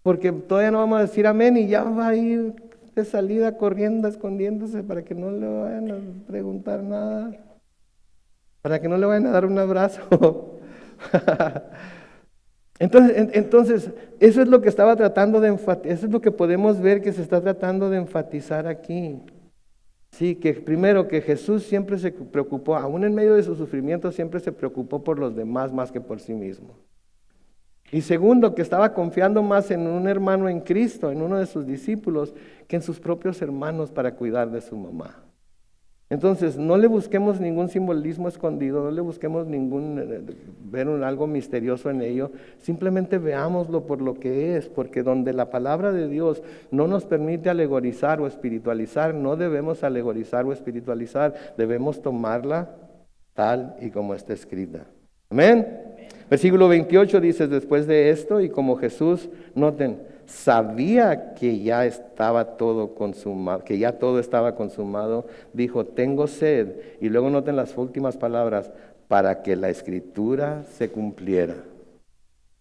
Porque todavía no vamos a decir amén y ya va a ir de salida corriendo, escondiéndose para que no le vayan a preguntar nada, para que no le vayan a dar un abrazo. Entonces, eso es lo que estaba tratando de enfatizar, eso es lo que podemos ver que se está tratando de enfatizar aquí. Sí, que primero que Jesús siempre se preocupó, aún en medio de su sufrimiento, siempre se preocupó por los demás más que por sí mismo. Y segundo, que estaba confiando más en un hermano en Cristo, en uno de sus discípulos, que en sus propios hermanos para cuidar de su mamá. Entonces, no le busquemos ningún simbolismo escondido, no le busquemos algo misterioso en ello, simplemente veámoslo por lo que es, porque donde la palabra de Dios no nos permite alegorizar o espiritualizar, no debemos alegorizar o espiritualizar, debemos tomarla tal y como está escrita. Amén. Versículo 28 dice, después de esto, y como Jesús, noten, sabía que ya estaba todo consumado, que ya todo estaba consumado, dijo, tengo sed. Y luego noten las últimas palabras, para que la escritura se cumpliera.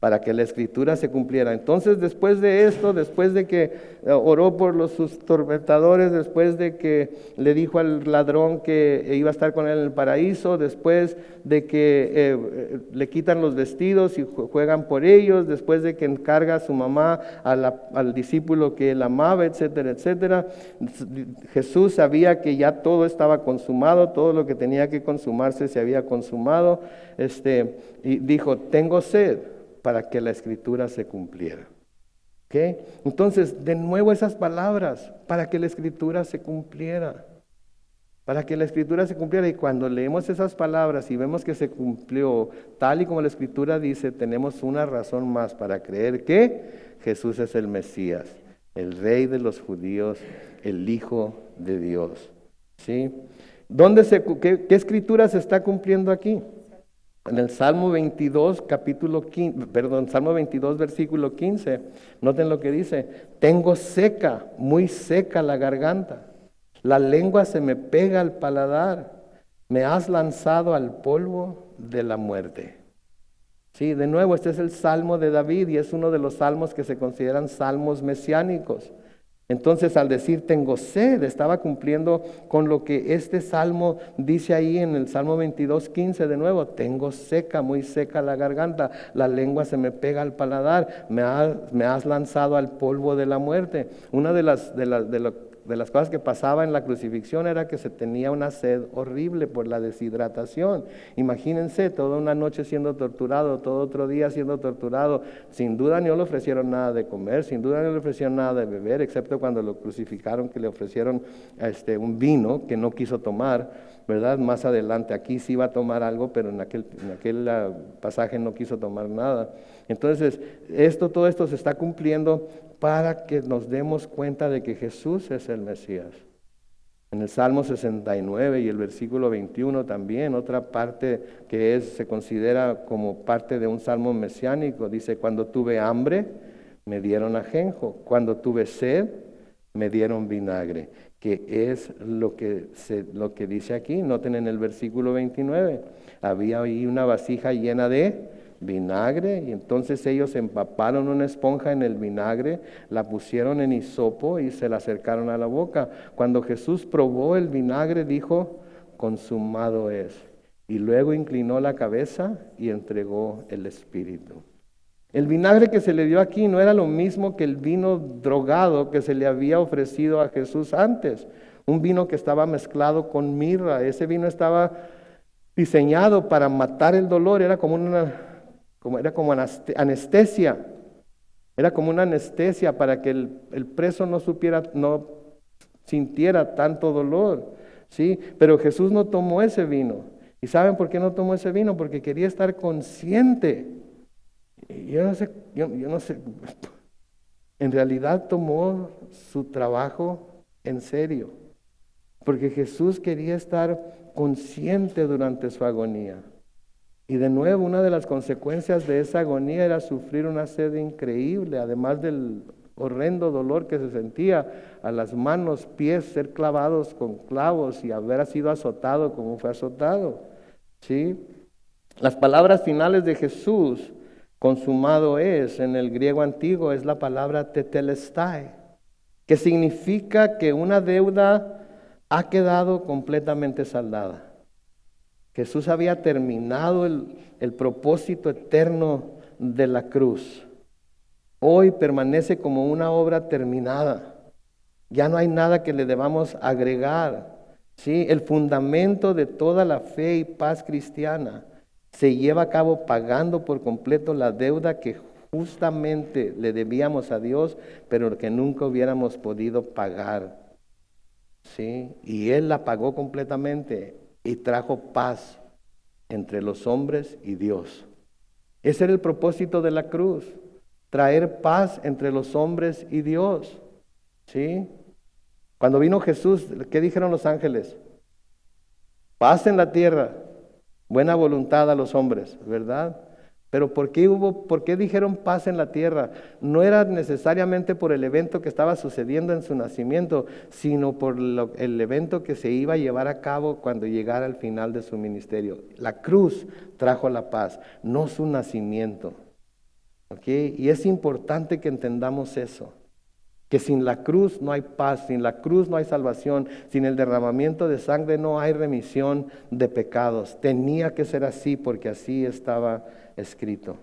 Para que la escritura se cumpliera. Entonces, después de esto, después de que oró por sus tormentadores, después de que le dijo al ladrón que iba a estar con él en el paraíso, después de que le quitan los vestidos y juegan por ellos, después de que encarga a su mamá al discípulo que él amaba, etcétera, etcétera, Jesús sabía que ya todo estaba consumado, todo lo que tenía que consumarse se había consumado, y dijo, tengo sed, para que la escritura se cumpliera. ¿Okay? Entonces, de nuevo esas palabras, para que la escritura se cumpliera. Para que la escritura se cumpliera. Y cuando leemos esas palabras y vemos que se cumplió tal y como la escritura dice, tenemos una razón más para creer que Jesús es el Mesías, el Rey de los judíos, el Hijo de Dios. ¿Sí? ¿Qué escritura se está cumpliendo aquí? En el Salmo 22, Salmo 22, versículo 15, noten lo que dice, tengo seca, muy seca la garganta, la lengua se me pega al paladar, me has lanzado al polvo de la muerte. Sí, de nuevo, este es el Salmo de David y es uno de los salmos que se consideran salmos mesiánicos. Entonces, al decir tengo sed, estaba cumpliendo con lo que este salmo dice ahí en el Salmo 22:15 de nuevo. Tengo seca, muy seca la garganta, la lengua se me pega al paladar, me has lanzado al polvo de la muerte. Una de las cosas que pasaba en la crucifixión era que se tenía una sed horrible por la deshidratación. Imagínense, toda una noche siendo torturado, todo otro día siendo torturado. Sin duda no le ofrecieron nada de comer, sin duda no le ofrecieron nada de beber, excepto cuando lo crucificaron, que le ofrecieron un vino que no quiso tomar, ¿verdad? Más adelante, aquí sí iba a tomar algo, pero en aquel pasaje no quiso tomar nada. Entonces, todo esto se está cumpliendo para que nos demos cuenta de que Jesús es el Mesías. En el Salmo 69 y el versículo 21 también, otra parte que se considera como parte de un salmo mesiánico, dice, cuando tuve hambre, me dieron ajenjo, cuando tuve sed, me dieron vinagre, que es lo que dice aquí. Noten en el versículo 29, había ahí una vasija llena de vinagre, y entonces ellos empaparon una esponja en el vinagre, la pusieron en hisopo y se la acercaron a la boca. Cuando Jesús probó el vinagre, dijo, consumado es. Y luego inclinó la cabeza y entregó el espíritu. El vinagre que se le dio aquí no era lo mismo que el vino drogado que se le había ofrecido a Jesús antes. Un vino que estaba mezclado con mirra. Ese vino estaba diseñado para matar el dolor, era como anestesia. Era como una anestesia para que el preso no sintiera tanto dolor, ¿sí? Pero Jesús no tomó ese vino. ¿Y saben por qué no tomó ese vino? Porque quería estar consciente. Yo no sé. En realidad tomó su trabajo en serio. Porque Jesús quería estar consciente durante su agonía. Y de nuevo, una de las consecuencias de esa agonía era sufrir una sed increíble, además del horrendo dolor que se sentía a las manos, pies, ser clavados con clavos y haber sido azotado como fue azotado. ¿Sí? Las palabras finales de Jesús, consumado es, en el griego antiguo, es la palabra tetelestai, que significa que una deuda ha quedado completamente saldada. Jesús había terminado el propósito eterno de la cruz. Hoy permanece como una obra terminada. Ya no hay nada que le debamos agregar. ¿Sí? El fundamento de toda la fe y paz cristiana se lleva a cabo pagando por completo la deuda que justamente le debíamos a Dios, pero que nunca hubiéramos podido pagar. ¿Sí? Y Él la pagó completamente y trajo paz entre los hombres y Dios. Ese era el propósito de la cruz, traer paz entre los hombres y Dios. ¿Sí? Cuando vino Jesús, ¿qué dijeron los ángeles? Paz en la tierra, buena voluntad a los hombres, ¿verdad? Pero ¿por qué dijeron paz en la tierra? No era necesariamente por el evento que estaba sucediendo en su nacimiento, sino por el evento que se iba a llevar a cabo cuando llegara al final de su ministerio. La cruz trajo la paz, no su nacimiento. ¿Okay? Y es importante que entendamos eso. Que sin la cruz no hay paz, sin la cruz no hay salvación, sin el derramamiento de sangre no hay remisión de pecados. Tenía que ser así porque así estaba escrito.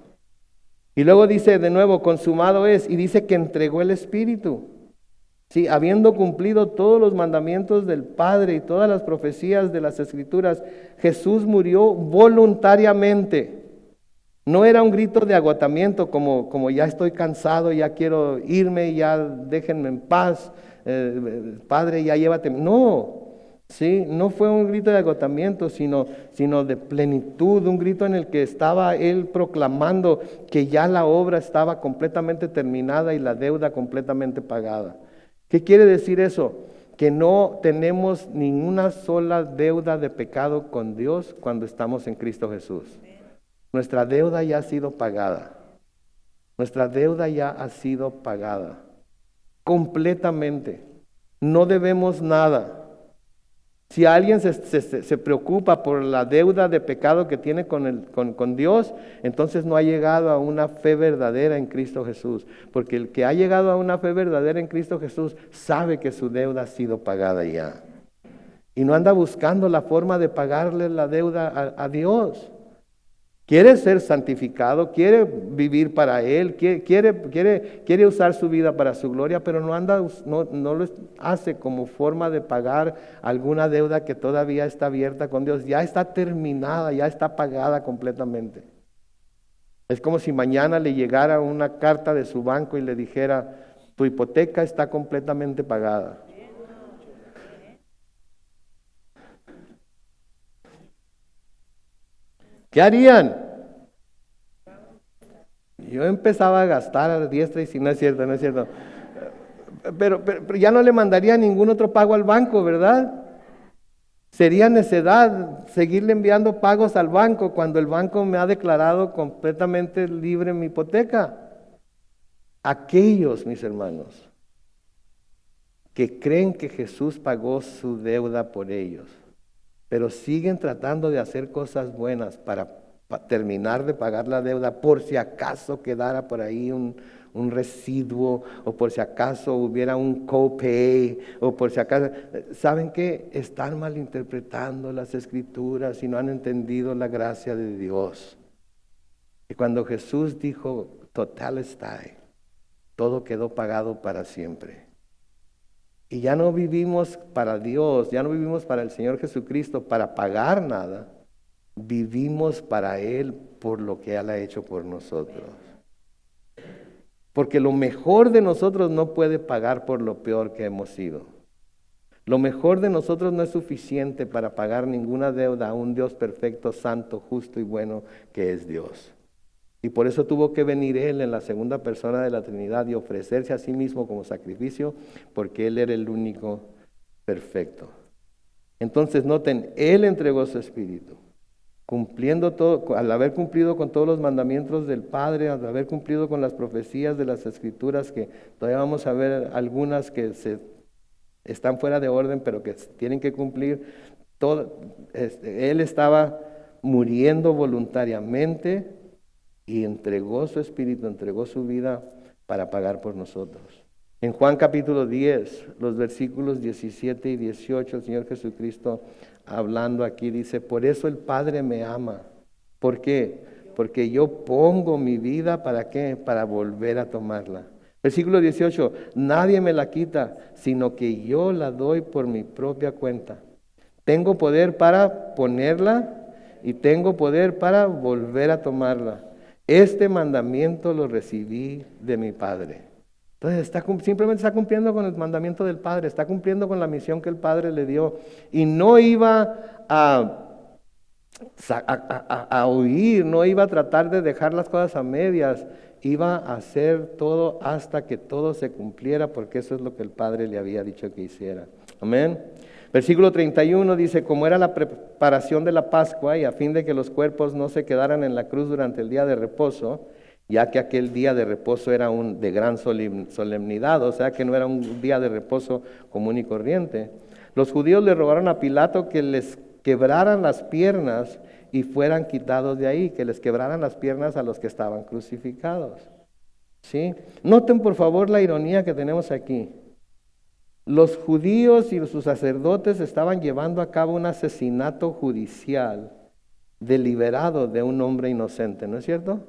Y luego dice de nuevo, consumado es, y dice que entregó el Espíritu. Sí, habiendo cumplido todos los mandamientos del Padre y todas las profecías de las Escrituras, Jesús murió voluntariamente. No era un grito de agotamiento como ya estoy cansado, ya quiero irme, ya déjenme en paz, Padre, ya llévate. No, sí, no fue un grito de agotamiento, sino de plenitud, un grito en el que estaba Él proclamando que ya la obra estaba completamente terminada y la deuda completamente pagada. ¿Qué quiere decir eso? Que no tenemos ninguna sola deuda de pecado con Dios cuando estamos en Cristo Jesús. Nuestra deuda ya ha sido pagada. Nuestra deuda ya ha sido pagada. Completamente. No debemos nada. Si alguien se preocupa por la deuda de pecado que tiene con Dios, entonces no ha llegado a una fe verdadera en Cristo Jesús. Porque el que ha llegado a una fe verdadera en Cristo Jesús sabe que su deuda ha sido pagada ya. Y no anda buscando la forma de pagarle la deuda a Dios. Quiere ser santificado, quiere vivir para Él, quiere usar su vida para su gloria, pero no lo hace como forma de pagar alguna deuda que todavía está abierta con Dios. Ya está terminada, ya está pagada completamente. Es como si mañana le llegara una carta de su banco y le dijera, tu hipoteca está completamente pagada. ¿Qué harían? Yo empezaba a gastar a diestra y si no es cierto, no es cierto. Pero ya no le mandaría ningún otro pago al banco, ¿verdad? Sería necedad seguirle enviando pagos al banco cuando el banco me ha declarado completamente libre mi hipoteca. Aquellos, mis hermanos, que creen que Jesús pagó su deuda por ellos, pero siguen tratando de hacer cosas buenas para terminar de pagar la deuda, por si acaso quedara por ahí un residuo, o por si acaso hubiera un copay, o por si acaso, ¿saben qué? Están malinterpretando las Escrituras y no han entendido la gracia de Dios. Y cuando Jesús dijo, totelestai, todo quedó pagado para siempre. Y ya no vivimos para Dios, ya no vivimos para el Señor Jesucristo para pagar nada. Vivimos para Él por lo que Él ha hecho por nosotros. Porque lo mejor de nosotros no puede pagar por lo peor que hemos sido. Lo mejor de nosotros no es suficiente para pagar ninguna deuda a un Dios perfecto, santo, justo y bueno que es Dios. Y por eso tuvo que venir Él en la segunda persona de la Trinidad y ofrecerse a sí mismo como sacrificio, porque Él era el único perfecto. Entonces noten, Él entregó su Espíritu, cumpliendo todo, al haber cumplido con todos los mandamientos del Padre, al haber cumplido con las profecías de las Escrituras, que todavía vamos a ver algunas que están fuera de orden, pero que tienen que cumplir. Él estaba muriendo voluntariamente y entregó su Espíritu, entregó su vida para pagar por nosotros. En Juan capítulo 10, los versículos 17 y 18, el Señor Jesucristo hablando aquí dice, por eso el Padre me ama. ¿Por qué? Porque yo pongo mi vida, ¿para qué? Para volver a tomarla. Versículo 18, nadie me la quita, sino que yo la doy por mi propia cuenta. Tengo poder para ponerla y tengo poder para volver a tomarla. Este mandamiento lo recibí de mi Padre. Entonces simplemente está cumpliendo con el mandamiento del Padre, está cumpliendo con la misión que el Padre le dio. Y no iba a huir, no iba a tratar de dejar las cosas a medias, iba a hacer todo hasta que todo se cumpliera, porque eso es lo que el Padre le había dicho que hiciera. Amén. Versículo 31 dice, como era la preparación de la Pascua y a fin de que los cuerpos no se quedaran en la cruz durante el día de reposo, ya que aquel día de reposo era de gran solemnidad, o sea que no era un día de reposo común y corriente. Los judíos le rogaron a Pilato que les quebraran las piernas y fueran quitados de ahí, que les quebraran las piernas a los que estaban crucificados. ¿Sí? Noten por favor la ironía que tenemos aquí. Los judíos y sus sacerdotes estaban llevando a cabo un asesinato judicial deliberado de un hombre inocente, ¿no es cierto?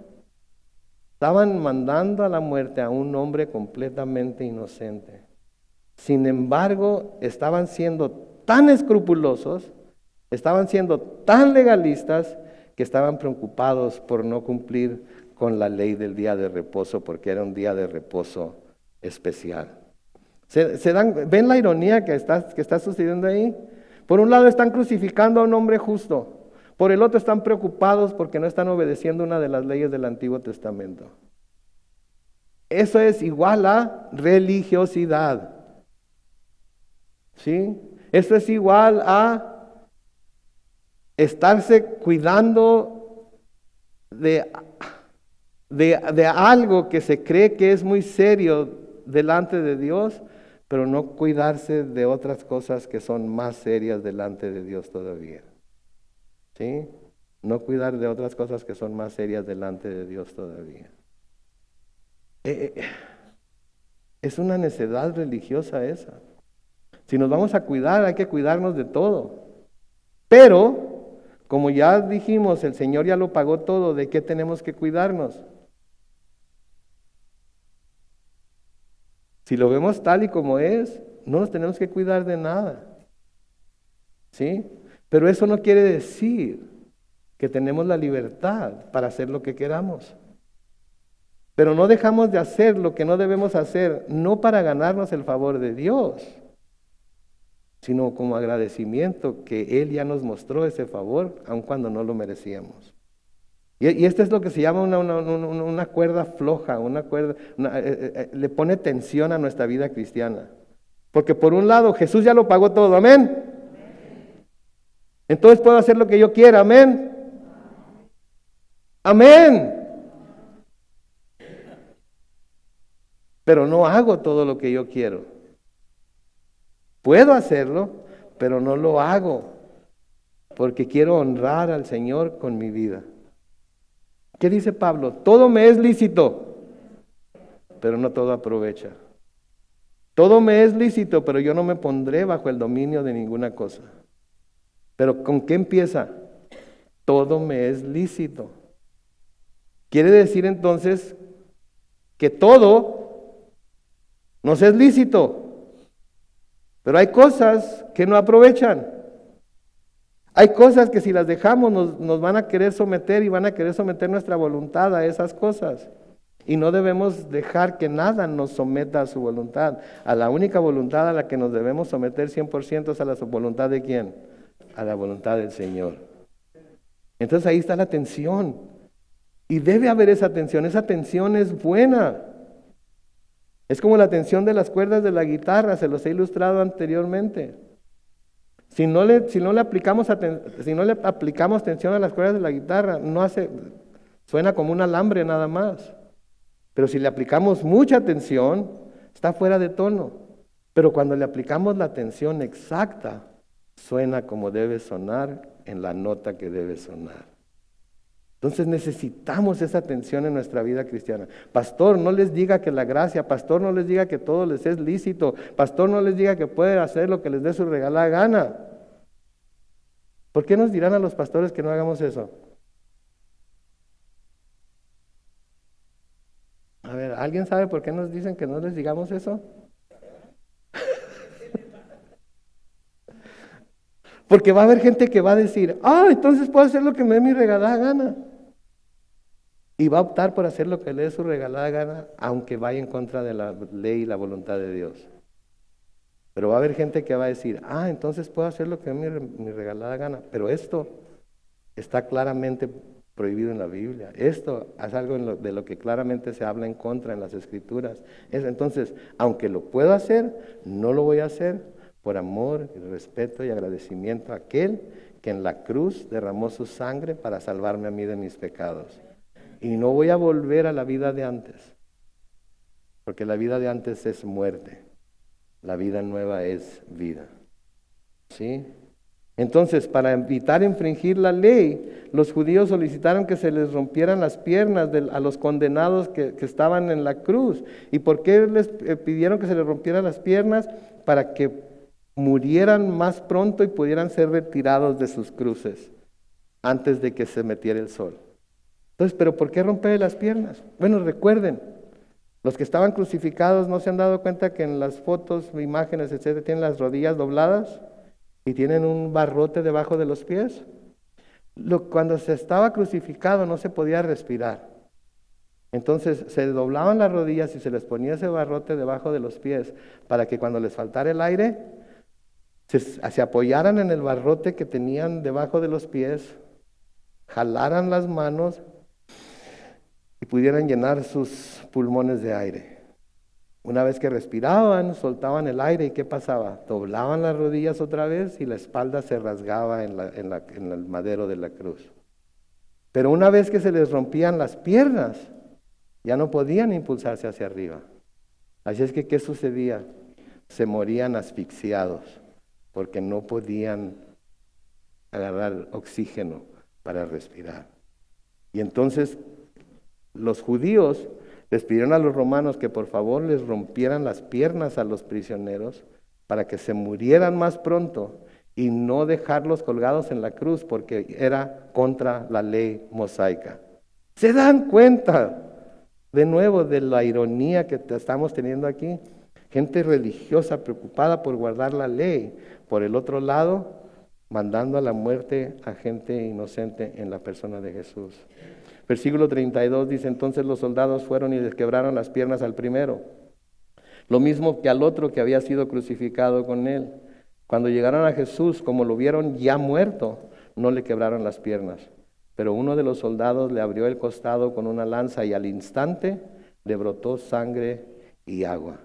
Estaban mandando a la muerte a un hombre completamente inocente. Sin embargo, estaban siendo tan escrupulosos, estaban siendo tan legalistas, que estaban preocupados por no cumplir con la ley del día de reposo, porque era un día de reposo especial. ¿Ven la ironía que está sucediendo ahí? Por un lado están crucificando a un hombre justo, por el otro están preocupados porque no están obedeciendo una de las leyes del Antiguo Testamento. Eso es igual a religiosidad. ¿Sí? Eso es igual a estarse cuidando de algo que se cree que es muy serio delante de Dios, pero no cuidarse de otras cosas que son más serias delante de Dios todavía. ¿Sí? No cuidar de otras cosas que son más serias delante de Dios todavía. Es una necedad religiosa esa. Si nos vamos a cuidar, hay que cuidarnos de todo. Pero, como ya dijimos, el Señor ya lo pagó todo. ¿De qué tenemos que cuidarnos? Si lo vemos tal y como es, no nos tenemos que cuidar de nada. ¿Sí? Pero eso no quiere decir que tenemos la libertad para hacer lo que queramos. Pero no dejamos de hacer lo que no debemos hacer, no para ganarnos el favor de Dios, sino como agradecimiento que Él ya nos mostró ese favor, aun cuando no lo merecíamos. Y esto es lo que se llama una cuerda floja, le pone tensión a nuestra vida cristiana. Porque por un lado Jesús ya lo pagó todo, amén. Entonces puedo hacer lo que yo quiera, amén. Amén. Pero no hago todo lo que yo quiero. Puedo hacerlo, pero no lo hago, porque quiero honrar al Señor con mi vida. ¿Qué dice Pablo? Todo me es lícito, pero no todo aprovecha. Todo me es lícito, pero yo no me pondré bajo el dominio de ninguna cosa. Pero ¿con qué empieza? Todo me es lícito. Quiere decir entonces que todo nos es lícito, pero hay cosas que no aprovechan. Hay cosas que si las dejamos nos van a querer someter y van a querer someter nuestra voluntad a esas cosas. Y no debemos dejar que nada nos someta a su voluntad. A la única voluntad a la que nos debemos someter 100% es a la voluntad de ¿quién? A la voluntad del Señor. Entonces ahí está la tensión. Y debe haber esa tensión. Esa tensión es buena. Es como la tensión de las cuerdas de la guitarra, se los he ilustrado anteriormente. Si no le aplicamos tensión a las cuerdas de la guitarra, suena como un alambre nada más. Pero si le aplicamos mucha tensión, está fuera de tono. Pero cuando le aplicamos la tensión exacta, suena como debe sonar en la nota que debe sonar. Entonces necesitamos esa tensión en nuestra vida cristiana. Pastor, no les diga que la gracia, pastor, no les diga que todo les es lícito, pastor, no les diga que pueden hacer lo que les dé su regalada gana. ¿Por qué nos dirán a los pastores que no hagamos eso? A ver, ¿alguien sabe por qué nos dicen que no les digamos eso? Porque va a haber gente que va a decir, entonces puedo hacer lo que me dé mi regalada gana. Y va a optar por hacer lo que le dé su regalada gana, aunque vaya en contra de la ley y la voluntad de Dios. Pero va a haber gente que va a decir, entonces puedo hacer lo que me dé mi regalada gana. Pero esto está claramente prohibido en la Biblia. Esto es algo de lo que claramente se habla en contra en las Escrituras. Entonces, aunque lo puedo hacer, no lo voy a hacer, por amor, respeto y agradecimiento a aquel que en la cruz derramó su sangre para salvarme a mí de mis pecados. Y no voy a volver a la vida de antes, porque la vida de antes es muerte, la vida nueva es vida. ¿Sí? Entonces, para evitar infringir la ley, los judíos solicitaron que se les rompieran las piernas a los condenados que estaban en la cruz. ¿Y por qué les pidieron que se les rompieran las piernas? Para que murieran más pronto y pudieran ser retirados de sus cruces antes de que se metiera el sol. Entonces, ¿pero por qué romper las piernas? Bueno, recuerden, los que estaban crucificados, ¿no se han dado cuenta que en las fotos, imágenes, etcétera, tienen las rodillas dobladas y tienen un barrote debajo de los pies? Cuando se estaba crucificado no se podía respirar. Entonces se doblaban las rodillas y se les ponía ese barrote debajo de los pies para que cuando les faltara el aire se apoyaran en el barrote que tenían debajo de los pies, jalaran las manos y pudieran llenar sus pulmones de aire. Una vez que respiraban, soltaban el aire, ¿y qué pasaba? Doblaban las rodillas otra vez y la espalda se rasgaba en el madero de la cruz. Pero una vez que se les rompían las piernas, ya no podían impulsarse hacia arriba. Así es que, ¿qué sucedía? Se morían asfixiados, porque no podían agarrar oxígeno para respirar. Y entonces los judíos les pidieron a los romanos que por favor les rompieran las piernas a los prisioneros para que se murieran más pronto y no dejarlos colgados en la cruz, porque era contra la ley mosaica. ¿Se dan cuenta de nuevo de la ironía que estamos teniendo aquí? Gente religiosa preocupada por guardar la ley, por el otro lado mandando a la muerte a gente inocente en la persona de Jesús. Versículo 32 dice: entonces los soldados fueron y les quebraron las piernas al primero, lo mismo que al otro que había sido crucificado con él. Cuando llegaron a Jesús, como lo vieron ya muerto, no le quebraron las piernas. Pero uno de los soldados le abrió el costado con una lanza y al instante le brotó sangre y agua.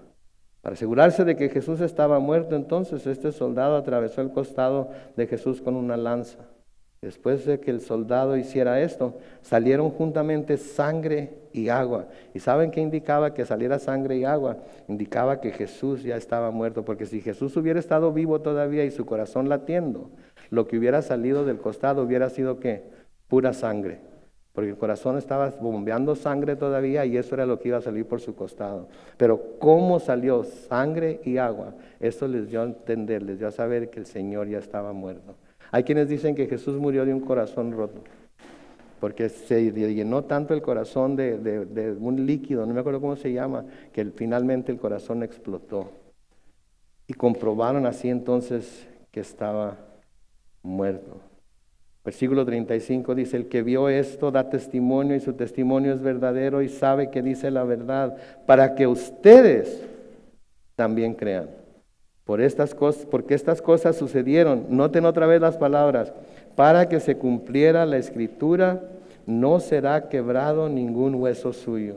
Para asegurarse de que Jesús estaba muerto, entonces este soldado atravesó el costado de Jesús con una lanza. Después de que el soldado hiciera esto, salieron juntamente sangre y agua. ¿Y saben qué indicaba que saliera sangre y agua? Indicaba que Jesús ya estaba muerto, porque si Jesús hubiera estado vivo todavía y su corazón latiendo, lo que hubiera salido del costado hubiera sido ¿qué? Pura sangre, porque el corazón estaba bombeando sangre todavía y eso era lo que iba a salir por su costado. Pero ¿cómo salió sangre y agua? Eso les dio a entender, les dio a saber que el Señor ya estaba muerto. Hay quienes dicen que Jesús murió de un corazón roto, porque se llenó tanto el corazón de un líquido, no me acuerdo cómo se llama, que finalmente el corazón explotó. Y comprobaron así entonces que estaba muerto. Versículo 35 dice: el que vio esto da testimonio y su testimonio es verdadero y sabe que dice la verdad, para que ustedes también crean. Porque estas cosas sucedieron, noten otra vez las palabras, para que se cumpliera la escritura, no será quebrado ningún hueso suyo.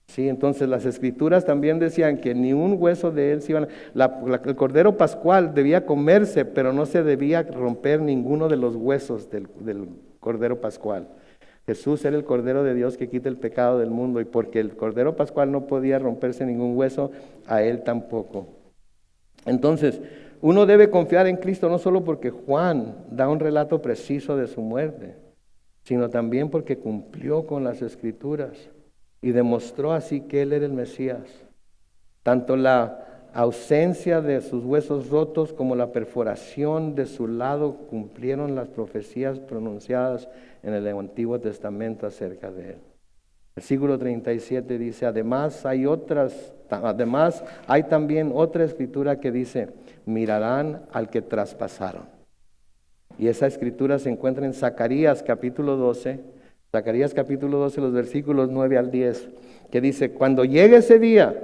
Sí, entonces las escrituras también decían que ni un hueso de él se iban. El cordero pascual debía comerse, pero no se debía romper ninguno de los huesos del cordero pascual. Jesús era el cordero de Dios que quita el pecado del mundo, y porque el cordero pascual no podía romperse ningún hueso, a él tampoco. Entonces, uno debe confiar en Cristo no solo porque Juan da un relato preciso de su muerte, sino también porque cumplió con las escrituras y demostró así que él era el Mesías. Tanto la ausencia de sus huesos rotos como la perforación de su lado cumplieron las profecías pronunciadas en el Antiguo Testamento acerca de él. Versículo 37 dice: además hay también otra escritura que dice: mirarán al que traspasaron. Y esa escritura se encuentra en Zacarías capítulo 12, los versículos 9 al 10, que dice: cuando llegue ese día,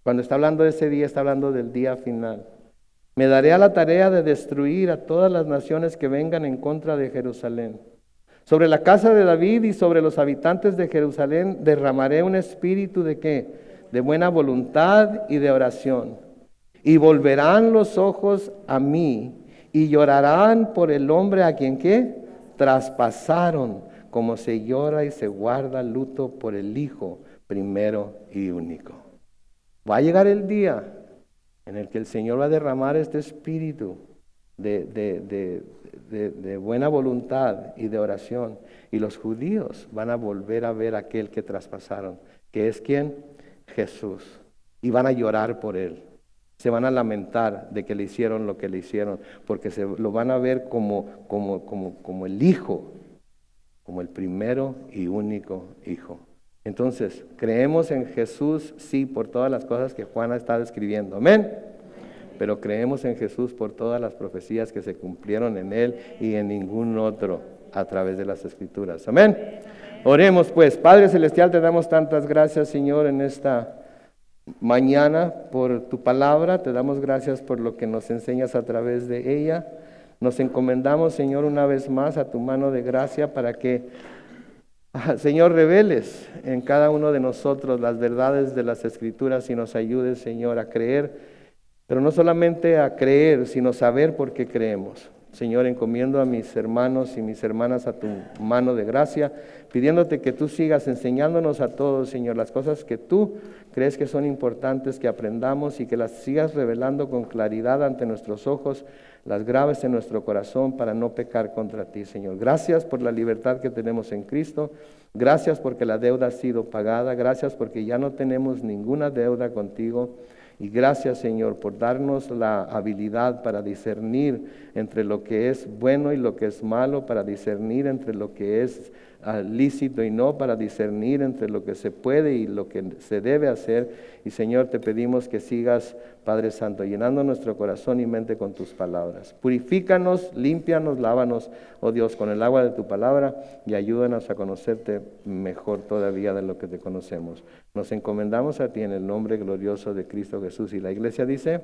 cuando está hablando de ese día, está hablando del día final, me daré a la tarea de destruir a todas las naciones que vengan en contra de Jerusalén. Sobre la casa de David y sobre los habitantes de Jerusalén derramaré un espíritu de ¿qué? De buena voluntad y de oración. Y volverán los ojos a mí y llorarán por el hombre a quien ¿qué? Traspasaron, como se llora y se guarda luto por el Hijo primero y único. Va a llegar el día en el que el Señor va a derramar este espíritu de buena voluntad y de oración. Y los judíos van a volver a ver a aquel que traspasaron, que es ¿quién? Jesús. Y van a llorar por él. Se van a lamentar de que le hicieron lo que le hicieron, porque se lo van a ver como el Hijo, como el primero y único Hijo. Entonces, creemos en Jesús, sí, por todas las cosas que Juan ha estado escribiendo. Amén. Pero creemos en Jesús por todas las profecías que se cumplieron en Él y en ningún otro a través de las Escrituras. Amén. Oremos pues. Padre Celestial, te damos tantas gracias, Señor, en esta mañana por tu palabra. Te damos gracias por lo que nos enseñas a través de ella. Nos encomendamos, Señor, una vez más a tu mano de gracia para que, Señor, reveles en cada uno de nosotros las verdades de las Escrituras y nos ayudes, Señor, a creer. Pero no solamente a creer, sino saber por qué creemos. Señor, encomiendo a mis hermanos y mis hermanas a tu mano de gracia, pidiéndote que tú sigas enseñándonos a todos, Señor, las cosas que tú crees que son importantes que aprendamos y que las sigas revelando con claridad ante nuestros ojos, las grabes en nuestro corazón para no pecar contra ti, Señor. Gracias por la libertad que tenemos en Cristo. Gracias porque la deuda ha sido pagada. Gracias porque ya no tenemos ninguna deuda contigo. Y gracias, Señor, por darnos la habilidad para discernir entre lo que es bueno y lo que es malo, para discernir entre lo que es lícito y no, para discernir entre lo que se puede y lo que se debe hacer. Y, Señor, te pedimos que sigas, Padre Santo, llenando nuestro corazón y mente con tus palabras. Purifícanos, límpianos, lávanos, oh Dios, con el agua de tu palabra y ayúdanos a conocerte mejor todavía de lo que te conocemos. Nos encomendamos a ti en el nombre glorioso de Cristo Jesús. Y la iglesia dice...